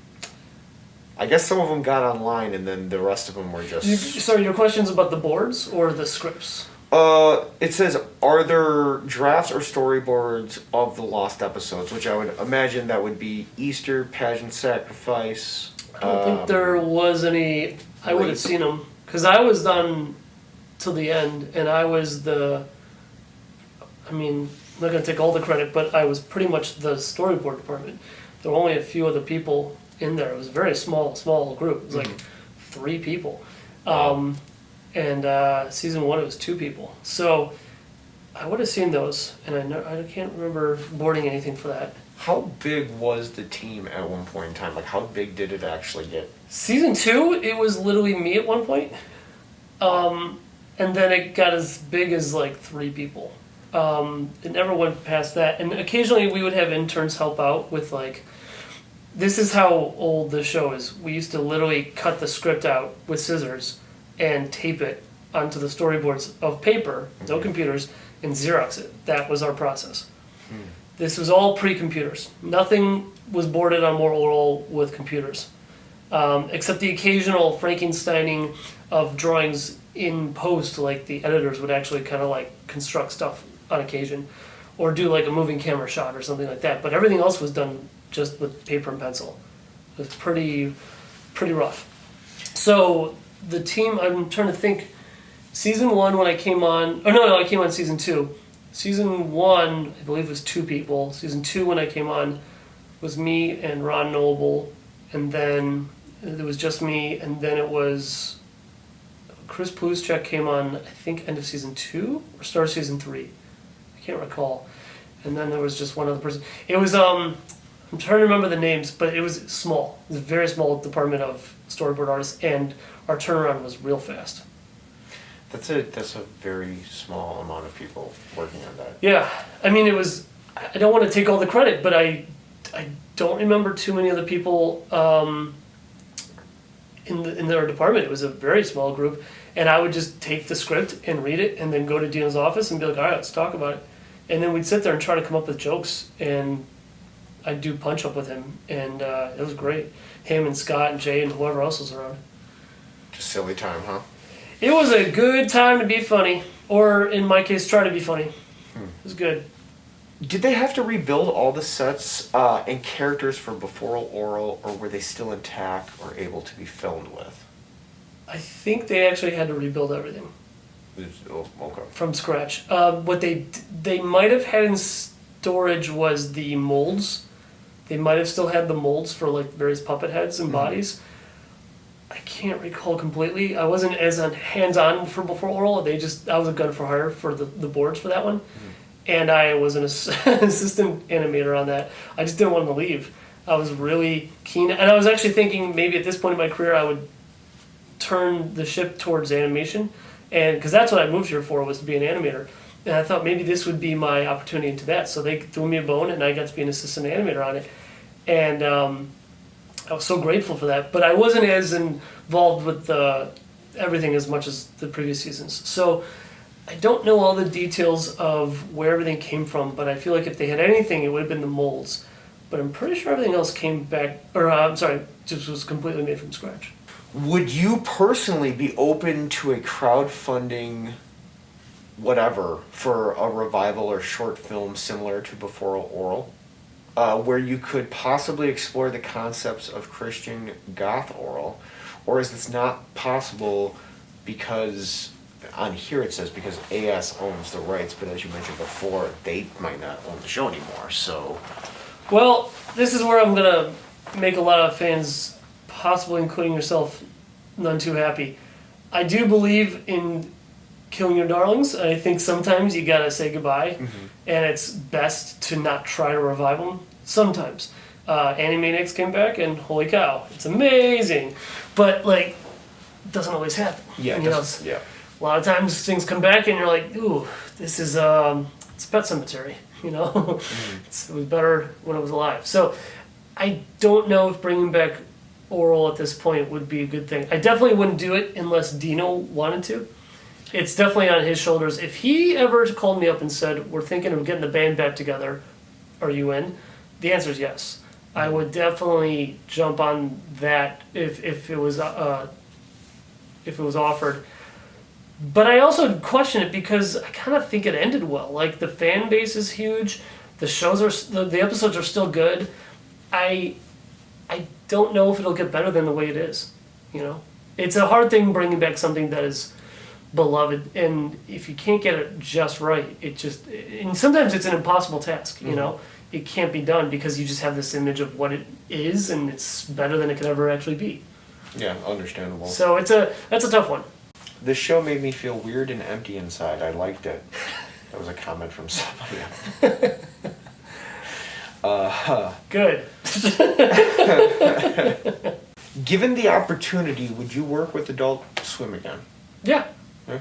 I guess some of them got online, and then the rest of them were just... Sorry, your question's about the boards or the scripts? It says, are there drafts or storyboards of the lost episodes? Which I would imagine that would be Easter, Pageant, Sacrifice. I don't think there was any... I would have seen them. Because I was done till the end, and I was the... I mean, I'm not going to take all the credit, but I was pretty much the storyboard department. There were only a few other people in there. It was a very small group. It was like 3 people. And season 1 it was 2 people. So I would have seen those, and I can't remember boarding anything for that. How big was the team at one point in time? Like, how big did it actually get? Season 2, it was literally me at one point. And then it got as big as like 3 people. It never went past that. And occasionally we would have interns help out with like, this is how old the show is. We used to literally cut the script out with scissors and tape it onto the storyboards of paper, no computers, and Xerox it. That was our process. This was all pre-computers. Nothing was boarded on Moral Orel with computers, except the occasional Frankensteining of drawings in post, like the editors would actually kind of like construct stuff on occasion, or do like a moving camera shot or something like that. But everything else was done just with paper and pencil. It was pretty rough. So the team, I'm trying to think, season 1 when I came on, I came on season 2. Season 1, I believe, was 2 people. Season 2 when I came on was me and Ron Noble, and then there was just me, and then it was Chris Pluschek came on, I think, end of season 2 or start of season 3. I can't recall. And then there was just one other person. It was, I'm trying to remember the names, but it was small. It was a very small department of storyboard artists, and our turnaround was real fast. That's a very small amount of people working on that. Yeah, I mean, it was, I don't want to take all the credit, but I don't remember too many other people in their department. It was a very small group, and I would just take the script and read it, and then go to Dino's office and be like, all right, let's talk about it. And then we'd sit there and try to come up with jokes, and I'd do punch up with him, and it was great. Him and Scott and Jay and whoever else was around. Just silly time, huh? It was a good time to be funny, or in my case, try to be funny. It was good. Did they have to rebuild all the sets and characters for Before Orel, or were they still intact or able to be filmed with? I think they actually had to rebuild everything Oh, okay. from scratch. What they might have had in storage was the molds. They might have still had the molds for like various puppet heads and bodies. I can't recall completely. I wasn't as hands-on for Before Orel. I was a gun for hire for the boards for that one. And I was an assistant animator on that. I just didn't want to leave. I was really keen. And I was actually thinking maybe at this point in my career I would turn the ship towards animation. And because that's what I moved here for, was to be an animator. And I thought maybe this would be my opportunity into that. So they threw me a bone and I got to be an assistant animator on it. And I was so grateful for that. But I wasn't as involved with everything as much as the previous seasons. So I don't know all the details of where everything came from, but I feel like if they had anything, it would have been the molds. But I'm pretty sure everything else came back, or just was completely made from scratch. Would you personally be open to a crowdfunding whatever for a revival or short film similar to Before Orel? Where you could possibly explore the concepts of Christian Goth Orel? Or is this not possible because, on here it says because AS owns the rights, but as you mentioned before, they might not own the show anymore, so... Well, this is where I'm going to make a lot of fans, possibly including yourself, none too happy. I do believe in killing your darlings. I think sometimes you got to say goodbye, and it's best to not try to revive them. Sometimes. Animaniacs came back, and holy cow, it's amazing. But, like, it doesn't always happen. Yeah, You know, yeah. a lot of times things come back, and you're like, ooh, this is, it's Pet Cemetery, you know? It was better when it was alive. So I don't know if bringing back Orel at this point would be a good thing. I definitely wouldn't do it unless Dino wanted to. It's definitely on his shoulders. If he ever called me up and said, we're thinking of getting the band back together, are you in? The answer is yes. I would definitely jump on that if it was offered. But I also question it because I kind of think it ended well. Like, the fan base is huge. The shows are the episodes are still good. I don't know if it'll get better than the way it is. You know, it's a hard thing bringing back something that is beloved, and if you can't get it just right, and sometimes it's an impossible task. You know, it can't be done because you just have this image of what it is, and it's better than it could ever actually be. Yeah, understandable. So that's a tough one. This show made me feel weird and empty inside. I liked it. That was a comment from somebody else. Good. Given the opportunity, would you work with Adult Swim again? Yeah. Yeah?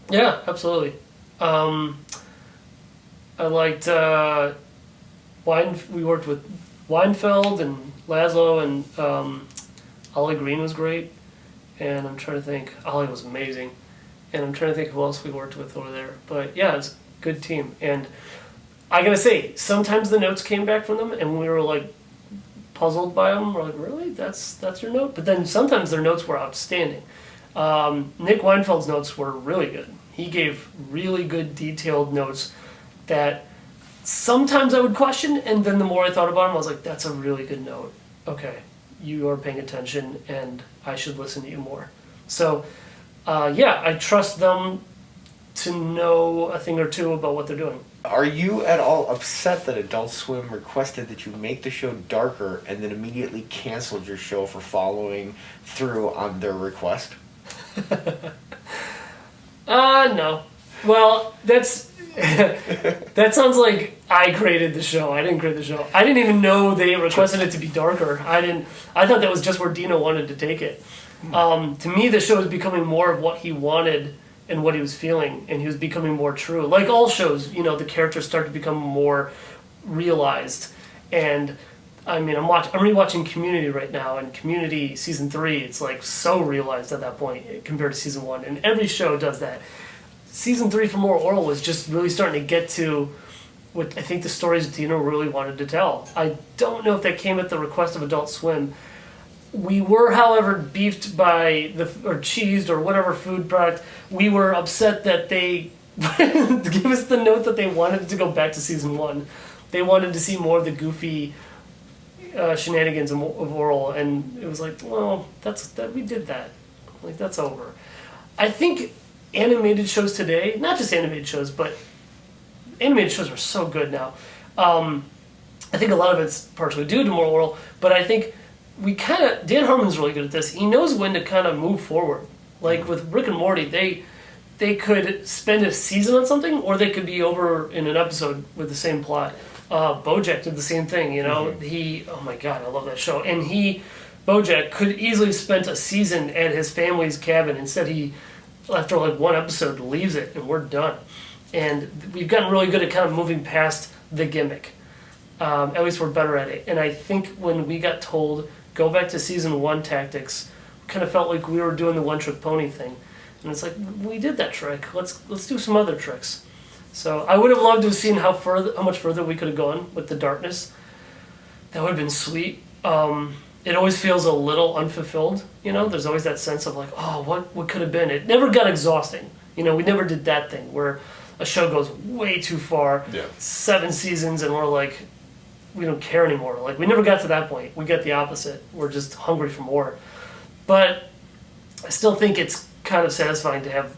Yeah, absolutely. I liked we worked with Weinfeld and Laszlo, and Ollie Green was great. And I'm trying to think, Ollie was amazing. And I'm trying to think who else we worked with over there. But yeah, it's a good team. And I gotta say, sometimes the notes came back from them and we were like puzzled by them. We're like, really? That's your note? But then sometimes their notes were outstanding. Nick Weinfeld's notes were really good. He gave really good detailed notes that sometimes I would question, and then the more I thought about them, I was like, that's a really good note. Okay, you are paying attention and I should listen to you more. So yeah, I trust them to know a thing or two about what they're doing. Are you at all upset that Adult Swim requested that you make the show darker and then immediately canceled your show for following through on their request? No. Well, that sounds like I created the show. I didn't create the show. I didn't even know they requested it to be darker. I thought that was just where Dino wanted to take it. To me, the show was becoming more of what he wanted and what he was feeling, and he was becoming more true. Like all shows, you know, the characters start to become more realized. And I mean, I'm rewatching Community right now, and Community season 3, it's like so realized at that point compared to season 1, and every show does that. Season 3 for Moral Orel was just really starting to get to what I think the stories Dino really wanted to tell. I don't know if that came at the request of Adult Swim. We were, however, beefed by or cheesed or whatever food product. We were upset that they give us the note that they wanted to go back to season 1. They wanted to see more of the goofy shenanigans of Orel, and it was like, well, we did that. Like, that's over. I think animated shows today, not just animated shows, but animated shows are so good now. I think a lot of it's partially due to Moral Orel, but I think Dan Harmon's really good at this. He knows when to kind of move forward. Like with Rick and Morty, they could spend a season on something, or they could be over in an episode with the same plot. BoJack did the same thing, you know. Oh my god, I love that show. And BoJack could easily spent a season at his family's cabin. Instead, he, after like one episode, leaves it, and we're done. And we've gotten really good at kind of moving past the gimmick. At least we're better at it. And I think when we got told, go back to season 1 tactics, we kind of felt like we were doing the one-trick pony thing. And it's like, we did that trick. Let's do some other tricks. So I would have loved to have seen how much further we could have gone with the darkness. That would have been sweet. It always feels a little unfulfilled, you know? There's always that sense of like, oh, what could have been? It never got exhausting. You know, we never did that thing where a show goes way too far, 7 seasons, and we're like, we don't care anymore. Like, we never got to that point. We get the opposite. We're just hungry for more. But I still think it's kind of satisfying to have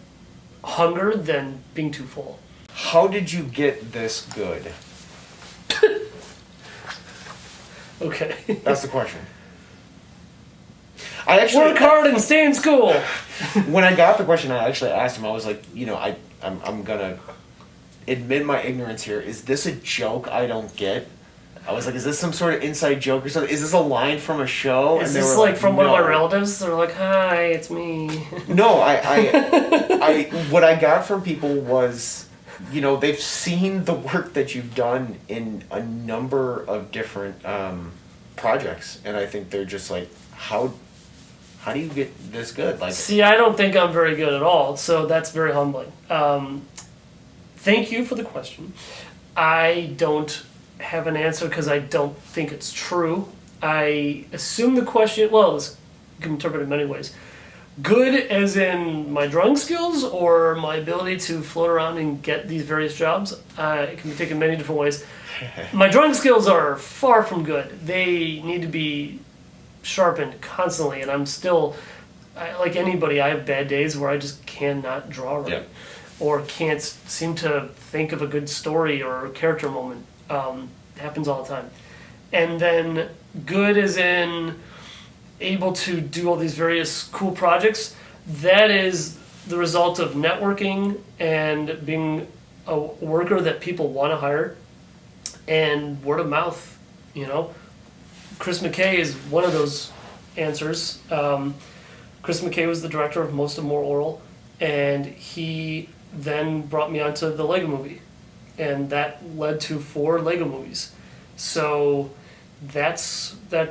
hunger than being too full. How did you get this good? Okay. That's the question. I actually work hard and stay in school. When I got the question, I actually asked him. I was like, you know, I'm gonna admit my ignorance here. Is this a joke I don't get? I was like, is this some sort of inside joke or something? Is this a line from a show? Is this like from one of my relatives? They're like, hi, it's me. No, I what I got from people was, you know, they've seen the work that you've done in a number of different projects, and I think they're just like, how do you get this good? Like, see, I don't think I'm very good at all, so that's very humbling. Thank you for the question. I don't have an answer because I don't think it's true. I assume the question, well, you can interpret it in many ways. Good as in my drawing skills or my ability to float around and get these various jobs. It can be taken many different ways. My drawing skills are far from good. They need to be sharpened constantly, and I'm still, like anybody, I have bad days where I just cannot draw right. Yep. Or can't seem to think of a good story or a character moment. It happens all the time. And then good as in able to do all these various cool projects. That is the result of networking and being a worker that people want to hire, and word of mouth, you know. Chris McKay is one of those answers. Chris McKay was the director of most of Moral Orel, and he then brought me onto the Lego movie, and that led to 4 Lego movies. So that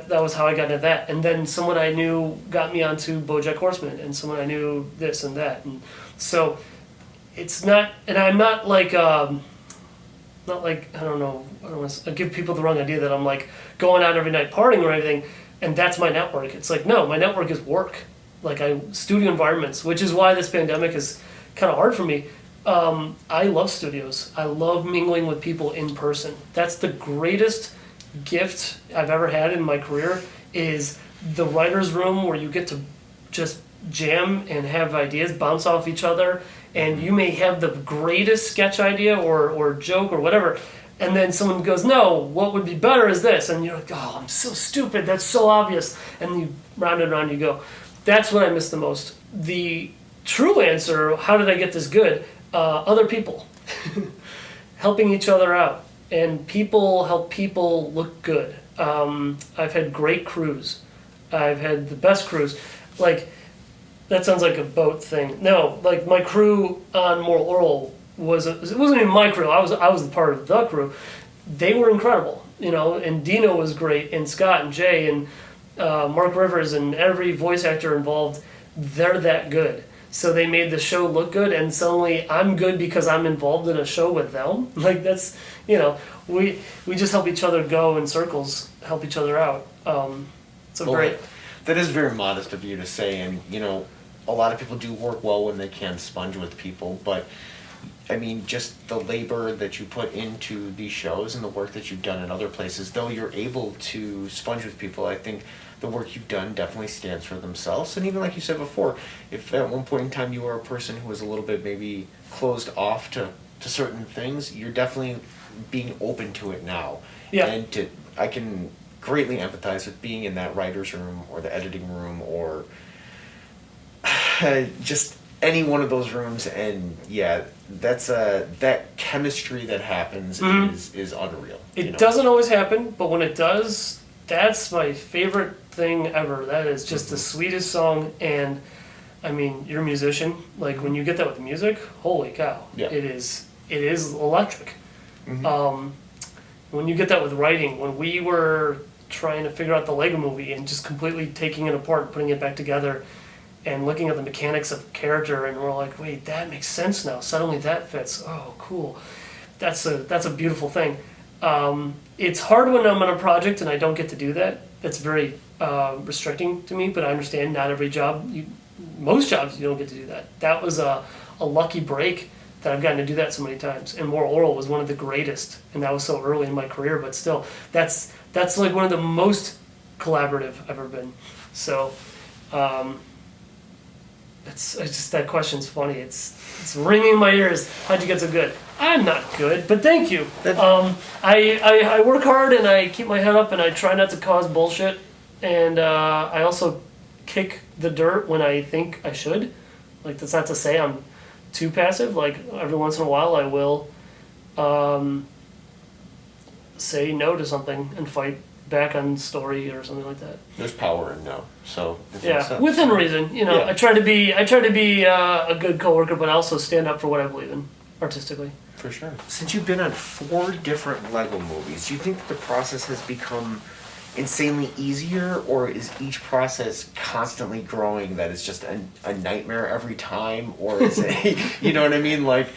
was how I got into that. And then someone I knew got me onto BoJack Horseman, and someone I knew this and that. And so it's not, and I'm not like I don't want to give people the wrong idea that I'm like going out every night partying or anything, and that's my network. It's like, no, my network is work. Like studio environments, which is why this pandemic is kind of hard for me. I love studios. I love mingling with people in person. That's the greatest gift I've ever had in my career, is the writer's room where you get to just jam and have ideas bounce off each other, and you may have the greatest sketch idea or joke or whatever, and then someone goes, no, what would be better is this, and you're like, oh, I'm so stupid, that's so obvious, and you round and round you go. That's what I miss the most. The true answer, how did I get this good? Other people. Helping each other out. And people help people look good. I've had great crews. I've had the best crews. Like, that sounds like a boat thing. No, like my crew on Moral Orel it wasn't even my crew. I was part of the crew. They were incredible, you know, and Dino was great, and Scott and Jay and Mark Rivers and every voice actor involved, they're that good. So they made the show look good, and suddenly I'm good because I'm involved in a show with them. Like, that's, you know, we just help each other go in circles, help each other out. That is very modest of you to say, and you know, a lot of people do work well when they can sponge with people, but I mean, just the labor that you put into these shows and the work that you've done in other places, though you're able to sponge with people, I think the work you've done definitely stands for themselves. And even like you said before, if at one point in time you were a person who was a little bit maybe closed off to certain things, you're definitely being open to it now. Yeah. And I can greatly empathize with being in that writer's room or the editing room or just any one of those rooms, and yeah, that's that chemistry that happens is unreal. It doesn't always happen, but when it does, that's my favorite thing ever. That is just the sweetest song, and I mean, you're a musician. Like when you get that with the music, holy cow! Yeah. It is electric. When you get that with writing, when we were trying to figure out the Lego Movie and just completely taking it apart, putting it back together, and looking at the mechanics of character, and we're like, wait, that makes sense now. Suddenly that fits. Oh, cool. That's a beautiful thing. It's hard when I'm on a project and I don't get to do that. That's very restricting to me, but I understand not every job, most jobs you don't get to do that. That was a lucky break that I've gotten to do that so many times. And Moral Orel was one of the greatest, and that was so early in my career, but still, that's like one of the most collaborative I've ever been. So, it's just, that question's funny. It's ringing in my ears. How'd you get so good? I'm not good, but thank you. I work hard and I keep my head up and I try not to cause bullshit. And I also kick the dirt when I think I should. Like, that's not to say I'm too passive. Like, every once in a while I will say no to something and fight back on story or something like that. There's power in no, so it makes Yeah, sense. within reason. You know, Yeah. I try to be a good coworker, but also stand up for what I believe in artistically. For sure. Since you've been on 4 different Lego movies, do you think that the process has become insanely easier, or is each process constantly growing that it's just a nightmare every time, or is it, you know what I mean? Like,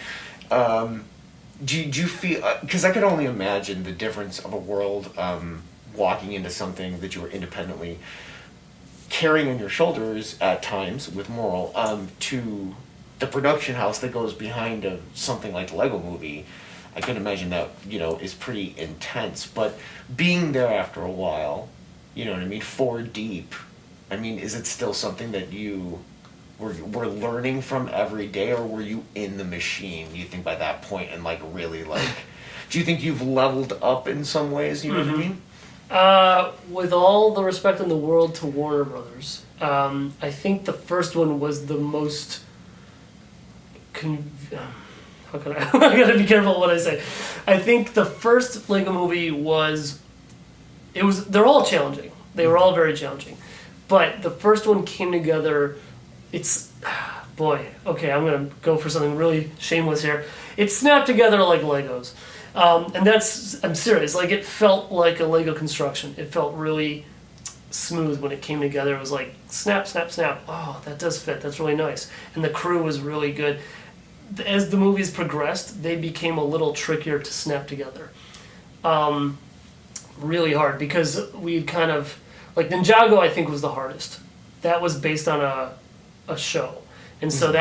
do you feel, because I could only imagine the difference of a world walking into something that you were independently carrying on your shoulders at times with Moral, to the production house that goes behind something like the Lego Movie. I can imagine that, you know, is pretty intense, but being there after a while, you know what I mean, 4 deep, I mean, is it still something that you were learning from every day, or were you in the machine, you think, by that point, and like really like, do you think you've leveled up in some ways, you know what I mean? With all the respect in the world to Warner Brothers, I think the first one was the most how can I gotta be careful what I say. I think the first Lego Movie they're all challenging. They were all very challenging. But the first one came together, boy, okay, I'm gonna go for something really shameless here. It snapped together like Legos. And I'm serious, like it felt like a Lego construction. It felt really smooth when it came together. It was like snap, snap, snap. Oh, that does fit, that's really nice. And the crew was really good. As the movies progressed, they became a little trickier to snap together. Really hard, because we kind of, like Ninjago I think was the hardest. That was based on a show. And so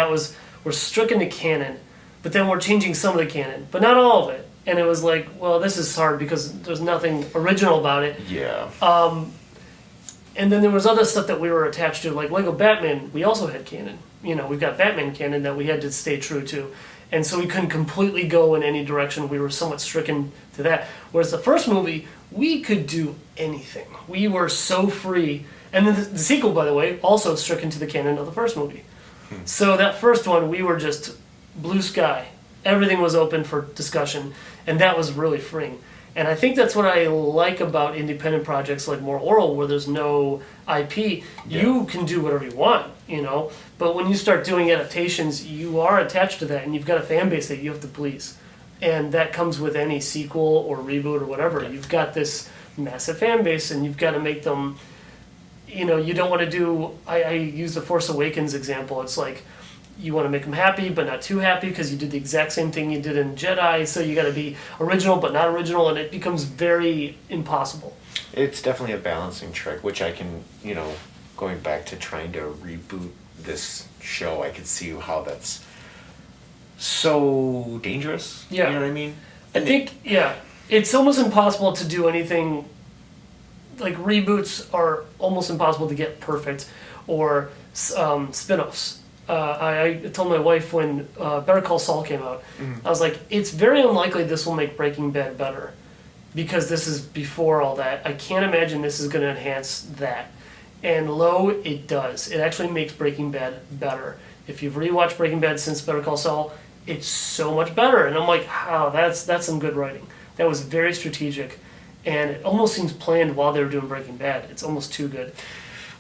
we're stricken to canon, but then we're changing some of the canon, but not all of it. And it was like, well, this is hard because there's nothing original about it. Yeah. And then there was other stuff that we were attached to, like Lego Batman, we also had canon. You know, we've got Batman canon that we had to stay true to. And so we couldn't completely go in any direction. We were somewhat stricken to that. Whereas the first movie, we could do anything. We were so free. And then the sequel, by the way, also stricken to the canon of the first movie. So that first one, we were just blue sky. Everything was open for discussion. And that was really freeing. And I think that's what I like about independent projects like Moral Orel, where there's no IP. You can do whatever you want, you know. But when you start doing adaptations, you are attached to that, and you've got a fan base that you have to please. And that comes with any sequel or reboot or whatever. Yeah. You've got this massive fan base, and you've got to make them, you know, you don't want to do, I use the Force Awakens example. It's like, you want to make them happy, but not too happy, because you did the exact same thing you did in Jedi, so you got to be original, but not original, and it becomes very impossible. It's definitely a balancing trick, which I can, you know, going back to trying to reboot this show, I could see how that's so dangerous. Yeah. You know what I mean? I think, yeah, it's almost impossible to do anything, like reboots are almost impossible to get perfect, or spin-offs. I told my wife when Better Call Saul came out, I was like, it's very unlikely this will make Breaking Bad better, because this is before all that. I can't imagine this is going to enhance that. And lo, it does. It actually makes Breaking Bad better. If you've rewatched Breaking Bad since Better Call Saul, it's so much better. And I'm like, wow, that's some good writing. That was very strategic. And it almost seems planned while they were doing Breaking Bad. It's almost too good.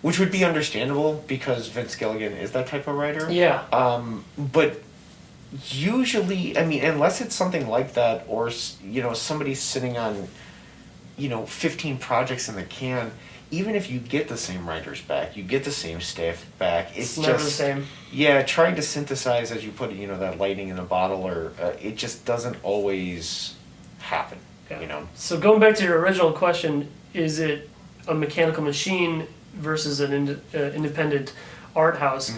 Which would be understandable because Vince Gilligan is that type of writer. Yeah. But usually, I mean, unless it's something like that, or somebody's sitting on 15 projects in the can, even if you get the same writers back, you get the same staff back, it's never just the same. Yeah, trying to synthesize, as you put it, that lightning in a bottle, or it just doesn't always happen. Yeah. So going back to your original question, is it a mechanical machine versus an independent art house?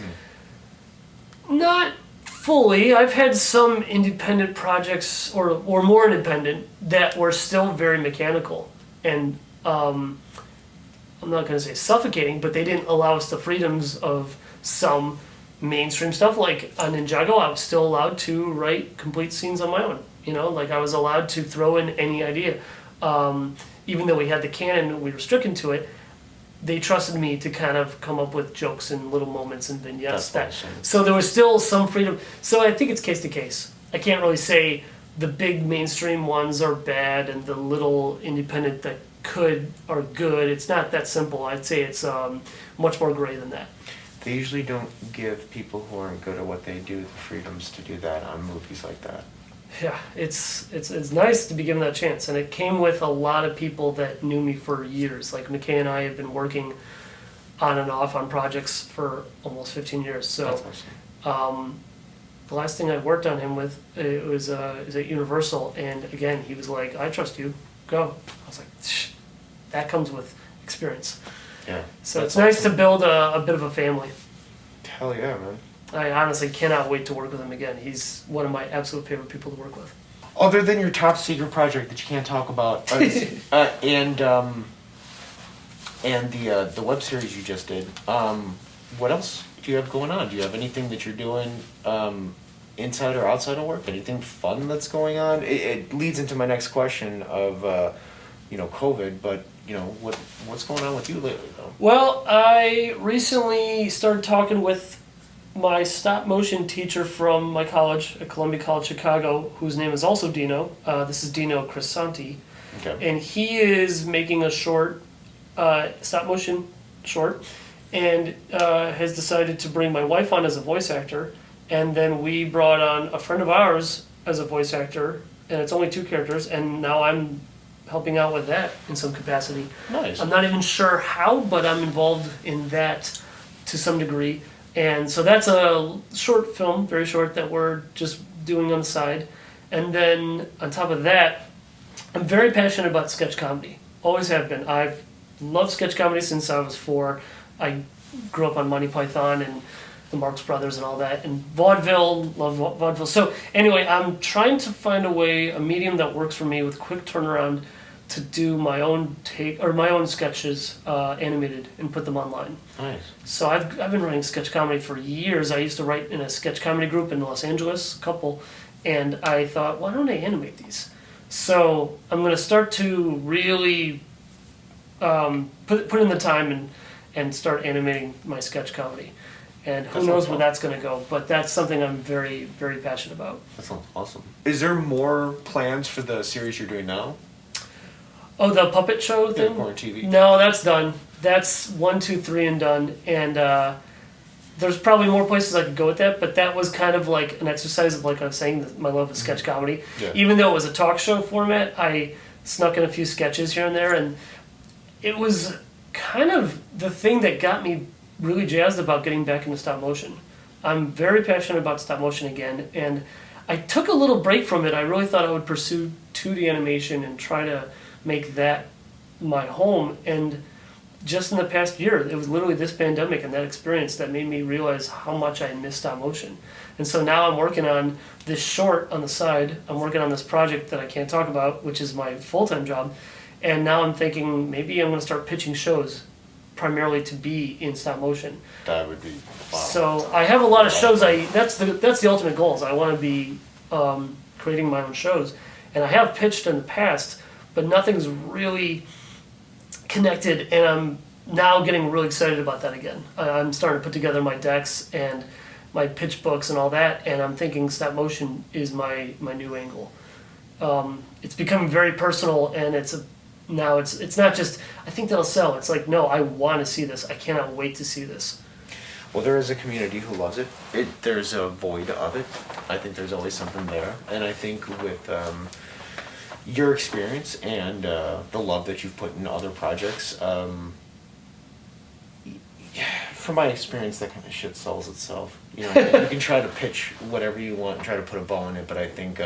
Not fully. I've had some independent projects, or more independent, that were still very mechanical, and I'm not going to say suffocating, but they didn't allow us the freedoms of some mainstream stuff. Like on Ninjago, I was still allowed to write complete scenes on my own. Like I was allowed to throw in any idea. Even though we had the canon, we were stricken to it, they trusted me to kind of come up with jokes and little moments and vignettes. That's awesome. So there was still some freedom. So I think it's case to case. I can't really say the big mainstream ones are bad and the little independent that are good. It's not that simple. I'd say it's much more gray than that. They usually don't give people who aren't good at what they do the freedoms to do that on movies like that. Yeah, it's nice to be given that chance, and it came with a lot of people that knew me for years. Like McKay and I have been working on and off on projects for almost 15 years. So That's awesome. The last thing I worked on him with was at Universal, and again he was like, "I trust you, go." I was like, "Shh, that comes with experience." Yeah. So that's it's nice awesome. to build a bit of a family. Hell yeah, man. I honestly cannot wait to work with him again. He's one of my absolute favorite people to work with. Other than your top secret project that you can't talk about, and the web series you just did, what else do you have going on? Do you have anything that you're doing inside or outside of work? Anything fun that's going on? It leads into my next question of COVID, but what's going on with you lately though? Well, I recently started talking with my stop motion teacher from my college at Columbia College Chicago, whose name is also Dino. This is Dino Crisanti. Okay. And he is making a short, stop motion short, and has decided to bring my wife on as a voice actor. And then we brought on a friend of ours as a voice actor, and it's only 2 characters, and now I'm helping out with that in some capacity. Nice. I'm not even sure how, but I'm involved in that to some degree. And so that's a short film, very short, that we're just doing on the side. And then on top of that, I'm very passionate about sketch comedy. Always have been. I've loved sketch comedy since I was 4. I grew up on Monty Python and the Marx Brothers and all that. And vaudeville, love vaudeville. So anyway, I'm trying to find a medium that works for me with quick turnaround to do my own my own sketches animated and put them online. Nice. So I've been writing sketch comedy for years. I used to write in a sketch comedy group in Los Angeles, a couple, and I thought, why don't I animate these? So I'm going to start to really put in the time and start animating my sketch comedy. And who knows where that's going to go, but that's something I'm very, very passionate about. That sounds awesome. Is there more plans for the series you're doing now? Oh, the puppet show thing? QuaranTV. No, that's done. That's 1, 2, 3 and done. And there's probably more places I could go with that, but that was kind of like an exercise of, like I was saying, my love of sketch comedy. Yeah. Even though it was a talk show format, I snuck in a few sketches here and there, and it was kind of the thing that got me really jazzed about getting back into stop motion. I'm very passionate about stop motion again, and I took a little break from it. I really thought I would pursue 2D animation and try to make that my home, and just in the past year. It was literally this pandemic and that experience that made me realize how much I missed stop motion. And so now I'm working on this short on the side. I'm working on this project that I can't talk about, which is my full-time job. And now I'm thinking maybe I'm going to start pitching shows primarily to be in stop motion. That would be wow. So I have a lot of shows. That's the ultimate goal. Is I want to be creating my own shows, and I have pitched in the past, but nothing's really connected. And I'm now getting really excited about that again. I'm starting to put together my decks and my pitch books and all that, and I'm thinking stop motion is my new angle. It's becoming very personal, and it's not just I think that'll sell. It's like, no, I want to see this. I cannot wait to see this. Well, there is a community who loves it. There's a void of it. I think there's always something there. And I think with your experience and the love that you've put in other projects, from my experience, that kind of shit sells itself. You know, you can try to pitch whatever you want and try to put a bow in it, but I think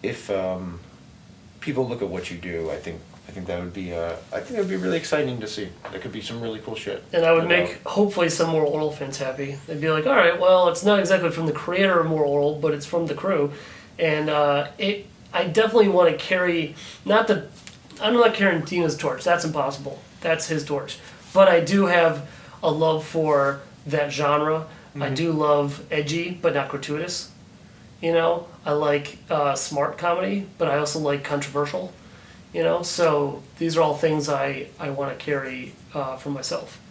if people look at what you do, I think that would be really exciting to see. That could be some really cool shit. And I would make hopefully some Moral Orel fans happy. They'd be like, all right, well, it's not exactly from the creator of Moral Orel, but it's from the crew, and I definitely want to carry I'm not carrying Dina's torch. That's impossible. That's his torch. But I do have a love for that genre. Mm-hmm. I do love edgy, but not gratuitous. You know, I like smart comedy, but I also like controversial. You know, so these are all things I want to carry for myself.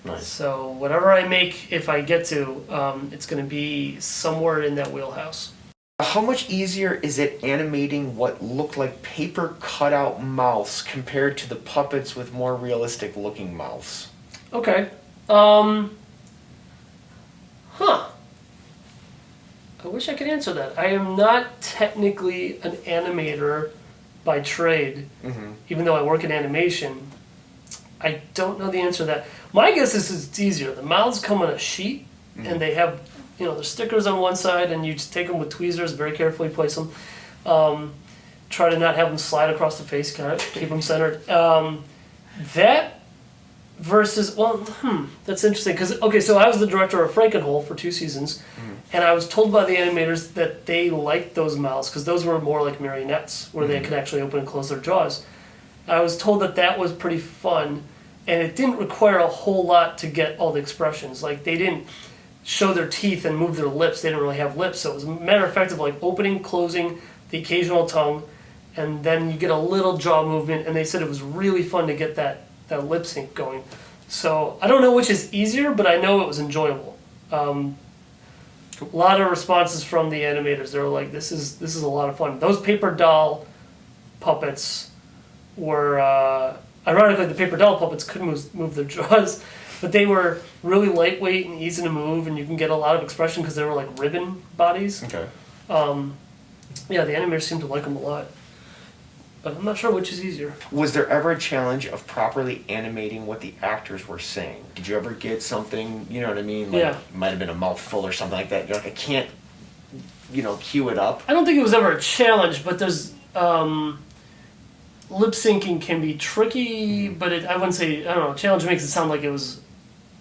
Nice. So whatever I make, if I get to, it's going to be somewhere in that wheelhouse. How much easier is it animating what look like paper cutout mouths compared to the puppets with more realistic looking mouths? Okay. I wish I could answer that. I am not technically an animator by trade, even though I work in animation. I don't know the answer to that. My guess is it's easier. The mouths come on a sheet, and they have, there's stickers on one side, and you just take them with tweezers, very carefully place them. Try to not have them slide across the face, kind of keep them centered. That versus, that's interesting, because, okay, so I was the director of Frankenhole for 2 seasons, and I was told by the animators that they liked those mouths, because those were more like marionettes, where they could actually open and close their jaws. I was told that that was pretty fun, and it didn't require a whole lot to get all the expressions. Like, they didn't show their teeth and move their lips. They didn't really have lips, so it was a matter of fact of like opening, closing, the occasional tongue, and then you get a little jaw movement, and they said it was really fun to get that lip sync going. So I don't know which is easier, but I know it was enjoyable. A lot of responses from the animators. They were like, this is a lot of fun. Those paper doll puppets were, ironically, the paper doll puppets couldn't move their jaws, but they were really lightweight and easy to move, and you can get a lot of expression because they were like ribbon bodies. Okay. Yeah, the animators seem to like them a lot. But I'm not sure which is easier. Was there ever a challenge of properly animating what the actors were saying? Did you ever get something, you know what I mean? Like, Yeah. it might have been a mouthful or something like that. You're like, I can't, cue it up. I don't think it was ever a challenge, but there's lip syncing can be tricky, but I wouldn't say, I don't know, challenge makes it sound like it was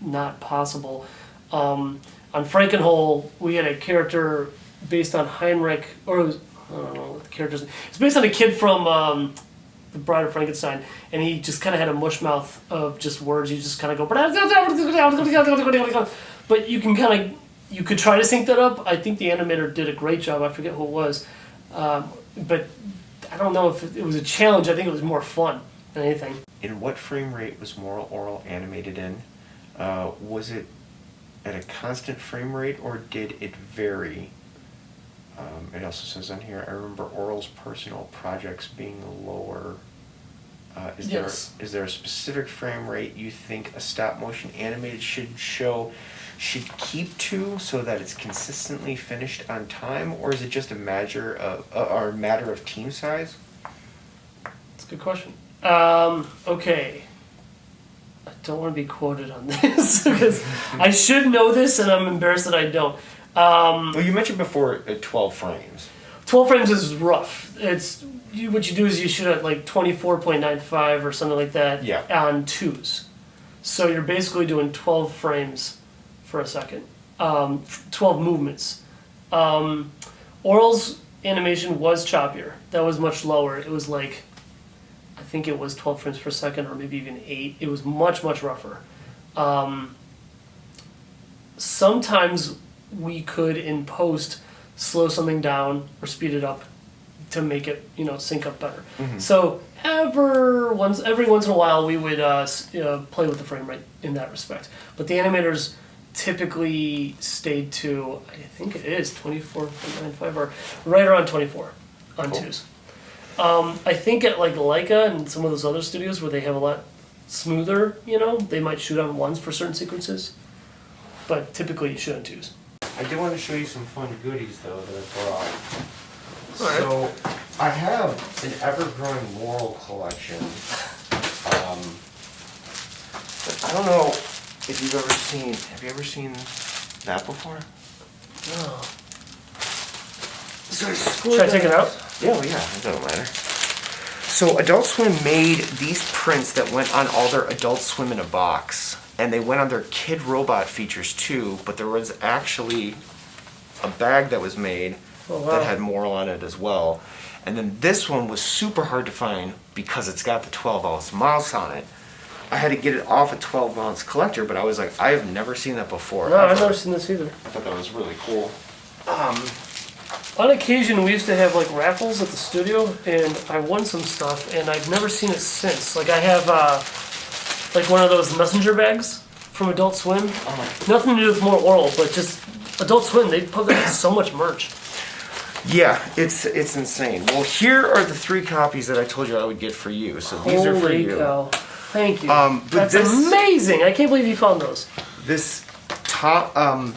not possible. On Frankenhole, we had a character based on Heinrich, or it was, I don't know what the character's name. It's based on a kid from The Bride of Frankenstein, and he just kind of had a mush mouth of just words. You just kind of go, but you can you could try to sync that up. I think the animator did a great job. I forget who it was, but I don't know if it was a challenge. I think it was more fun than anything. In what frame rate was Moral Orel animated in? Was it at a constant frame rate, or did it vary? It also says on here, I remember Orel's personal projects being lower. Yes. Is there a specific frame rate you think a stop motion animated should keep to so that it's consistently finished on time, or is it just a matter of team size? That's a good question. Okay. I don't want to be quoted on this because I should know this and I'm embarrassed that I don't. Well, you mentioned before 12 frames. 12 frames is rough. What you do is you shoot at like 24.95 or something like that Yeah. on 2s. So you're basically doing 12 frames for a second. 12 movements. Orel's animation was choppier. That was much lower. It was like, I think it was 12 frames per second or maybe even 8. It was much, much rougher. Sometimes we could, in post, slow something down or speed it up to make it, sync up better. So every once in a while we would play with the frame rate in that respect. But the animators typically stayed to, I think it is 24.95 or right around 24 on Cool. 2s. I think at like Leica and some of those other studios where they have a lot smoother, they might shoot on 1s for certain sequences. But typically you shoot on 2s. I do want to show you some fun goodies though that I brought. Alright. So I have an ever-growing Moral collection. I don't know if you've ever seen. Have you ever seen that before? Oh. So Should I take it out? Yeah, well, yeah, it doesn't matter. So Adult Swim made these prints that went on all their Adult Swim in a box. And they went on their Kid Robot features too, but there was actually a bag that was made Oh, wow. that had Moral on it as well. And then this one was super hard to find because it's got the 12-ounce mouse on it. I had to get it off a 12-ounce collector, but I was like, I have never seen that before. No, I've ever. never seen this either. I thought that was really cool. On occasion, we used to have like raffles at the studio, and I won some stuff, and I've never seen it since. Like I have like one of those messenger bags from Adult Swim. Nothing to do with Moral Orel, but just Adult Swim. They put out so much merch. Yeah, it's insane. Well, here are the 3 copies that I told you I would get for you. So these are for Holy you. cow! Thank you. But That's this- amazing. I can't believe you found those. This Tom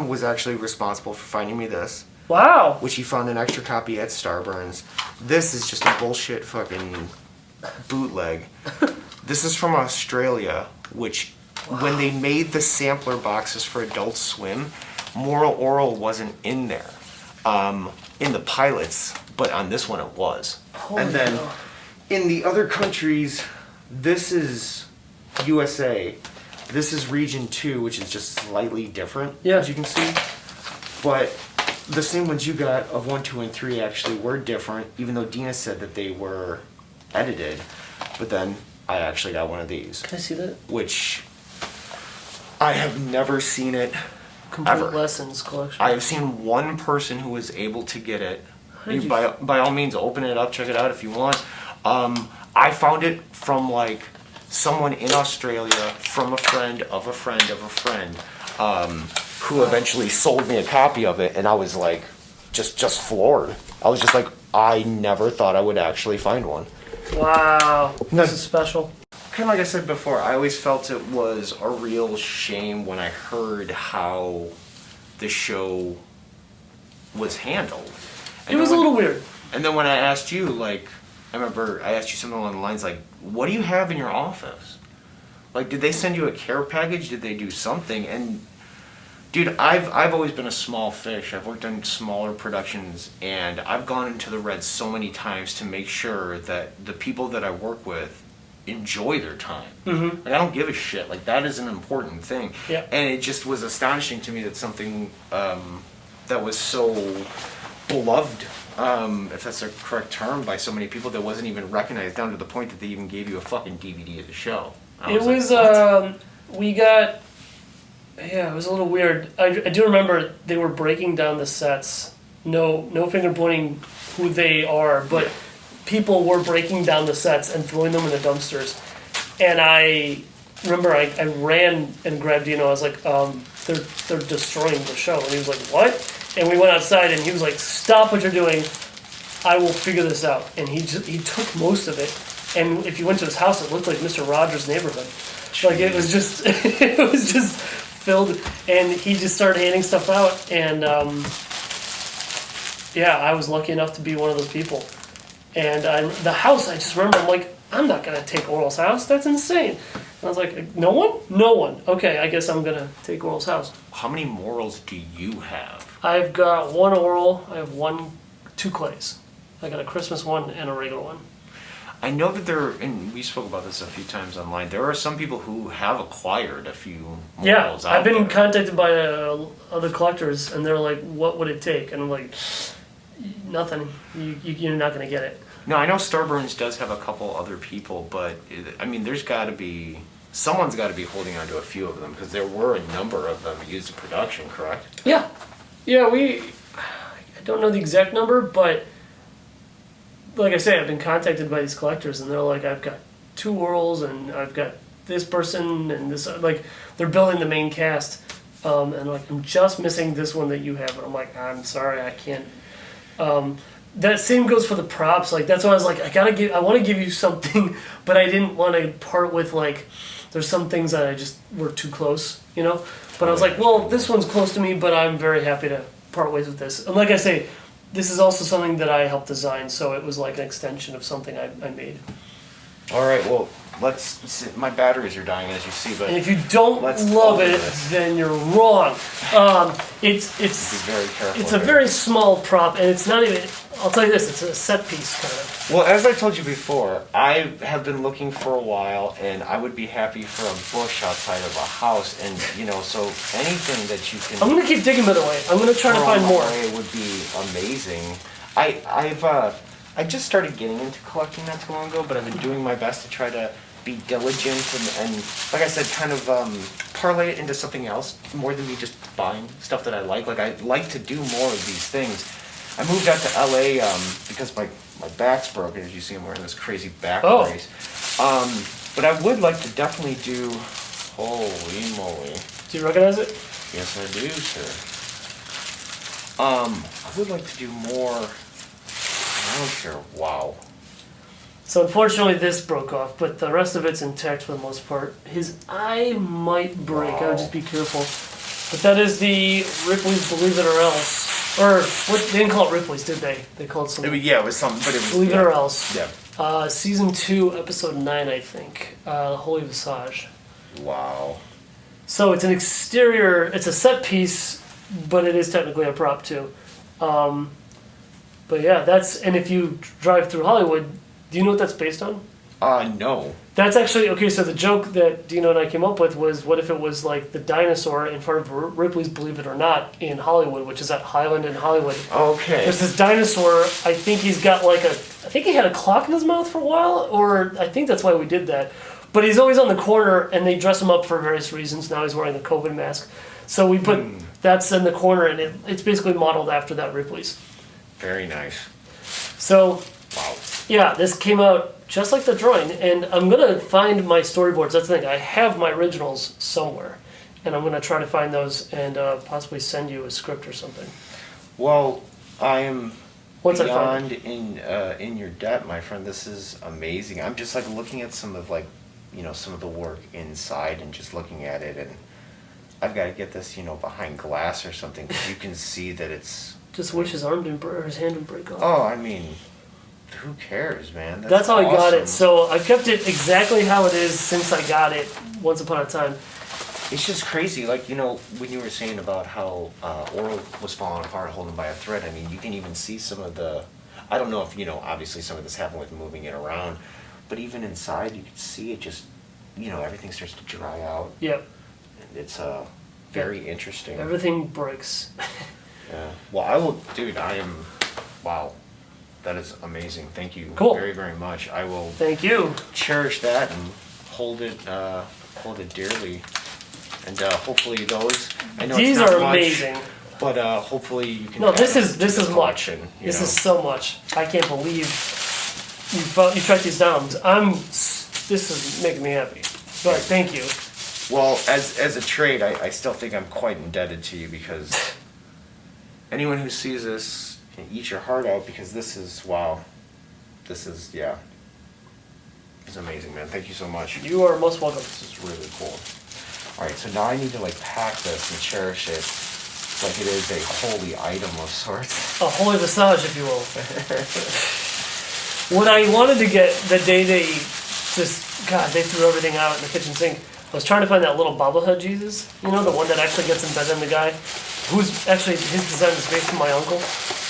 was actually responsible for finding me this, Wow. which he found an extra copy at Starburns. This is just a bullshit fucking bootleg. This is from Australia, which when they made the sampler boxes for Adult Swim, Moral Orel wasn't in there. In the pilots, but on this one it was. Holy and then cow. in the other countries, this is USA. This is region 2, which is just slightly different, Yeah. as you can see. But the same ones you got of 1, 2, and 3 actually were different, even though Dina said that they were edited. But then I actually got one of these, Can I see that? which I have never seen it Complete ever. Lessons collection. I have seen one person who was able to get it. How did you By all means, open it up, check it out if you want. I found it from like someone in Australia, from a friend of a friend of a friend, who eventually sold me a copy of it, and I was like, just floored. I was just like, I never thought I would actually find one. Wow. No. This is special. Kind of like I said before, I always felt it was a real shame when I heard how the show was handled. It was a little weird. And then when I asked you, like, I remember I asked you something along the lines like, what do you have in your office? Like, did they send you a care package? Did they do something? And, dude, I've always been a small fish. I've worked on smaller productions, and I've gone into the red so many times to make sure that the people that I work with enjoy their time. Mm-hmm. Like, I don't give a shit. Like, that is an important thing. Yeah. And it just was astonishing to me that something that was so beloved, if that's a correct term, by so many people that wasn't even recognized, down to the point that they even gave you a fucking DVD of the show. I It like, was, "What?" we got, yeah, it was a little weird. I do remember they were breaking down the sets. No finger pointing who they are, but people were breaking down the sets and throwing them in the dumpsters. And I remember I ran and grabbed Dino. I was like, they're destroying the show. And he was like, what? And we went outside and he was like, stop what you're doing. I will figure this out. And he took most of it. And if you went to his house, it looked like Mr. Rogers' neighborhood. Like it was just, it was just filled. And he just started handing stuff out. And yeah, I was lucky enough to be one of those people. And the house, I just remember, I'm like, I'm not gonna take Orel's house. That's insane. And I was like, no one? No one. Okay, I guess I'm gonna take Orel's house. How many morals do you have? I've got one Orel. I have one 2 clays. I got a Christmas one and a regular one. I know that and we spoke about this a few times online, there are some people who have acquired a few Yeah, morals out I've been there. contacted by other collectors, and they're like, "What would it take?" And I'm like, "Nothing. You're not gonna get it." No, I know Starburns does have a couple other people, but I mean, someone's got to be holding on to a few of them because there were a number of them used in production, correct? Yeah, I don't know the exact number, but like I say, I've been contacted by these collectors, and they're like, "I've got 2 Orels, and I've got this person, and this." Like, they're building the main cast, and like, "I'm just missing this one that you have," and I'm like, "I'm sorry, I can't." That same goes for the props. Like, that's why I was like, I want to give you something, but I didn't want to part with, like, there's some things that I just were too close, you know? But I was like, well, this one's close to me, but I'm very happy to part ways with this. And like I say, this is also something that I helped design, so it was like an extension of something I made. All right, well, let's see. My batteries are dying, as you see, but And if you don't let's love open it, this. then you're wrong. It's Be very careful. it's a here. very small prop, and it's not even. I'll tell you this: it's a set piece kind of. Well, as I told you before, I have been looking for a while, and I would be happy for a bush outside of a house, and so anything that you can. I'm gonna keep digging, by the way. I'm gonna try to throw find more. away would be amazing. I just started getting into collecting not too long ago, but I've been doing my best to try to be diligent and like I said, kind of parlay it into something else more than me just buying stuff that I like. Like, I like to do more of these things. I moved out to LA because my back's broken. As you see, I'm wearing this crazy back brace. But I would like to definitely do. Holy moly! Do you recognize it? Yes, I do, sir. I would like to do more. I don't care. Wow. So unfortunately, this broke off, but the rest of it's intact for the most part. His eye might break. I would just be careful. But that is the Ripley's Believe It or Else. Or, what, they didn't call it Ripley's, did they? They called it something. Yeah, it was something, but it was. Believe It or Else. Yeah. Season 2, episode 9, I think. Holy Visage. Wow. So it's an exterior, it's a set piece, but it is technically a prop too. But yeah, and if you drive through Hollywood, do you know what that's based on? No. That's actually, okay, so the joke that Dino and I came up with was, what if it was like the dinosaur in front of Ripley's Believe It or Not in Hollywood, which is at Highland in Hollywood. Okay. There's this dinosaur, I think he's got I think he had a clock in his mouth for a while, or I think that's why we did that. But he's always on the corner, and they dress him up for various reasons. Now he's wearing a COVID mask. So we put, that's in the corner, and it's basically modeled after that Ripley's. Very nice. So, Wow. yeah, this came out just like the drawing, and I'm going to find my storyboards. That's the thing. I have my originals somewhere, and I'm going to try to find those and possibly send you a script or something. Well, I am Once I find beyond in your debt, my friend. This is amazing. I'm just looking at some of some of the work inside and just looking at it, and I've got to get this behind glass or something because you can see that it's. Just wish his arm didn't or his hand didn't break off. Oh, I mean, who cares, man? That's how I got awesome. it. So I've kept it exactly how it is since I got it once upon a time. It's just crazy, when you were saying about how Orel was falling apart holding by a thread, I mean, you can even see some of the, I don't know if, obviously some of this happened with moving it around, but even inside you can see it just, everything starts to dry out. Yep. And it's very interesting. Everything breaks. Yeah. Well, wow. That is amazing. Thank you Cool. very, very much. I will Thank you. cherish that and hold it dearly. And hopefully those. I know These it's not are much, amazing. but hopefully you can. No, add this it is to this the is much. collection, This is so much. I can't believe you tracked these down. This is making me happy. But thank you. Well, as a trade, I still think I'm quite indebted to you because anyone who sees this can eat your heart out because this is wow. This is It's amazing, man. Thank you so much. You are most welcome. This is really cool. All right, so now I need to pack this and cherish it like it is a holy item of sorts. A holy visage, if you will. What I wanted to get the day they threw everything out in the kitchen sink, I was trying to find that little bobblehead Jesus, the one that actually gets embedded in the guy, who's actually, his design is based on my uncle.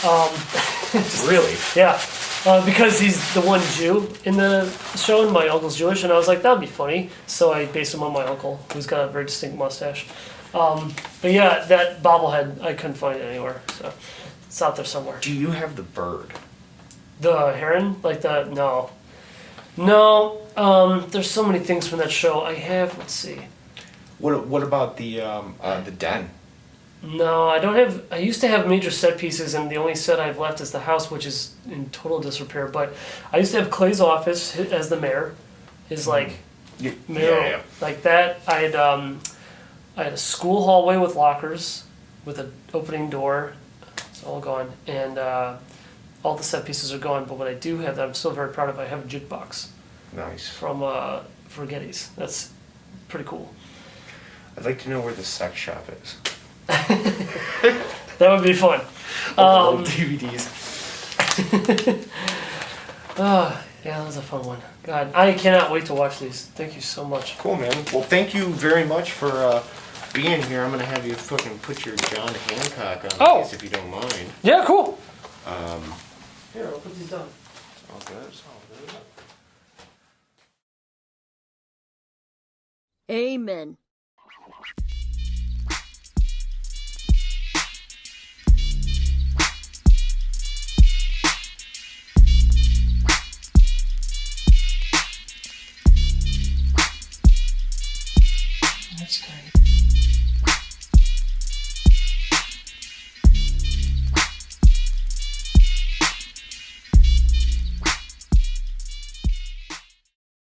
Really? Yeah, because he's the one Jew in the show, and my uncle's Jewish, and I was like, that'd be funny. So I based him on my uncle, who's got a very distinct mustache. But yeah, that bobblehead, I couldn't find it anywhere, so it's out there somewhere. Do you have the bird? The heron? Like the, no. No, there's so many things from that show. I have, let's see. What about the den? No, I don't have. I used to have major set pieces, and the only set I've left is the house, which is in total disrepair. But I used to have Clay's office as the mayor, his like mayor, like that. I had a school hallway with lockers, with an opening door. It's all gone, and all the set pieces are gone. But what I do have that I'm still very proud of, I have a jukebox Nice. from Forgetties. That's pretty cool. I'd like to know where the sex shop is. That would be fun. Old DVDs. Yeah, that was a fun one. God, I cannot wait to watch these. Thank you so much. Cool, man. Well, thank you very much for being here. I'm gonna have you fucking put your John Hancock on these if you don't mind. Yeah, cool. Here, I'll put these down. All good. All good. Amen. That's great.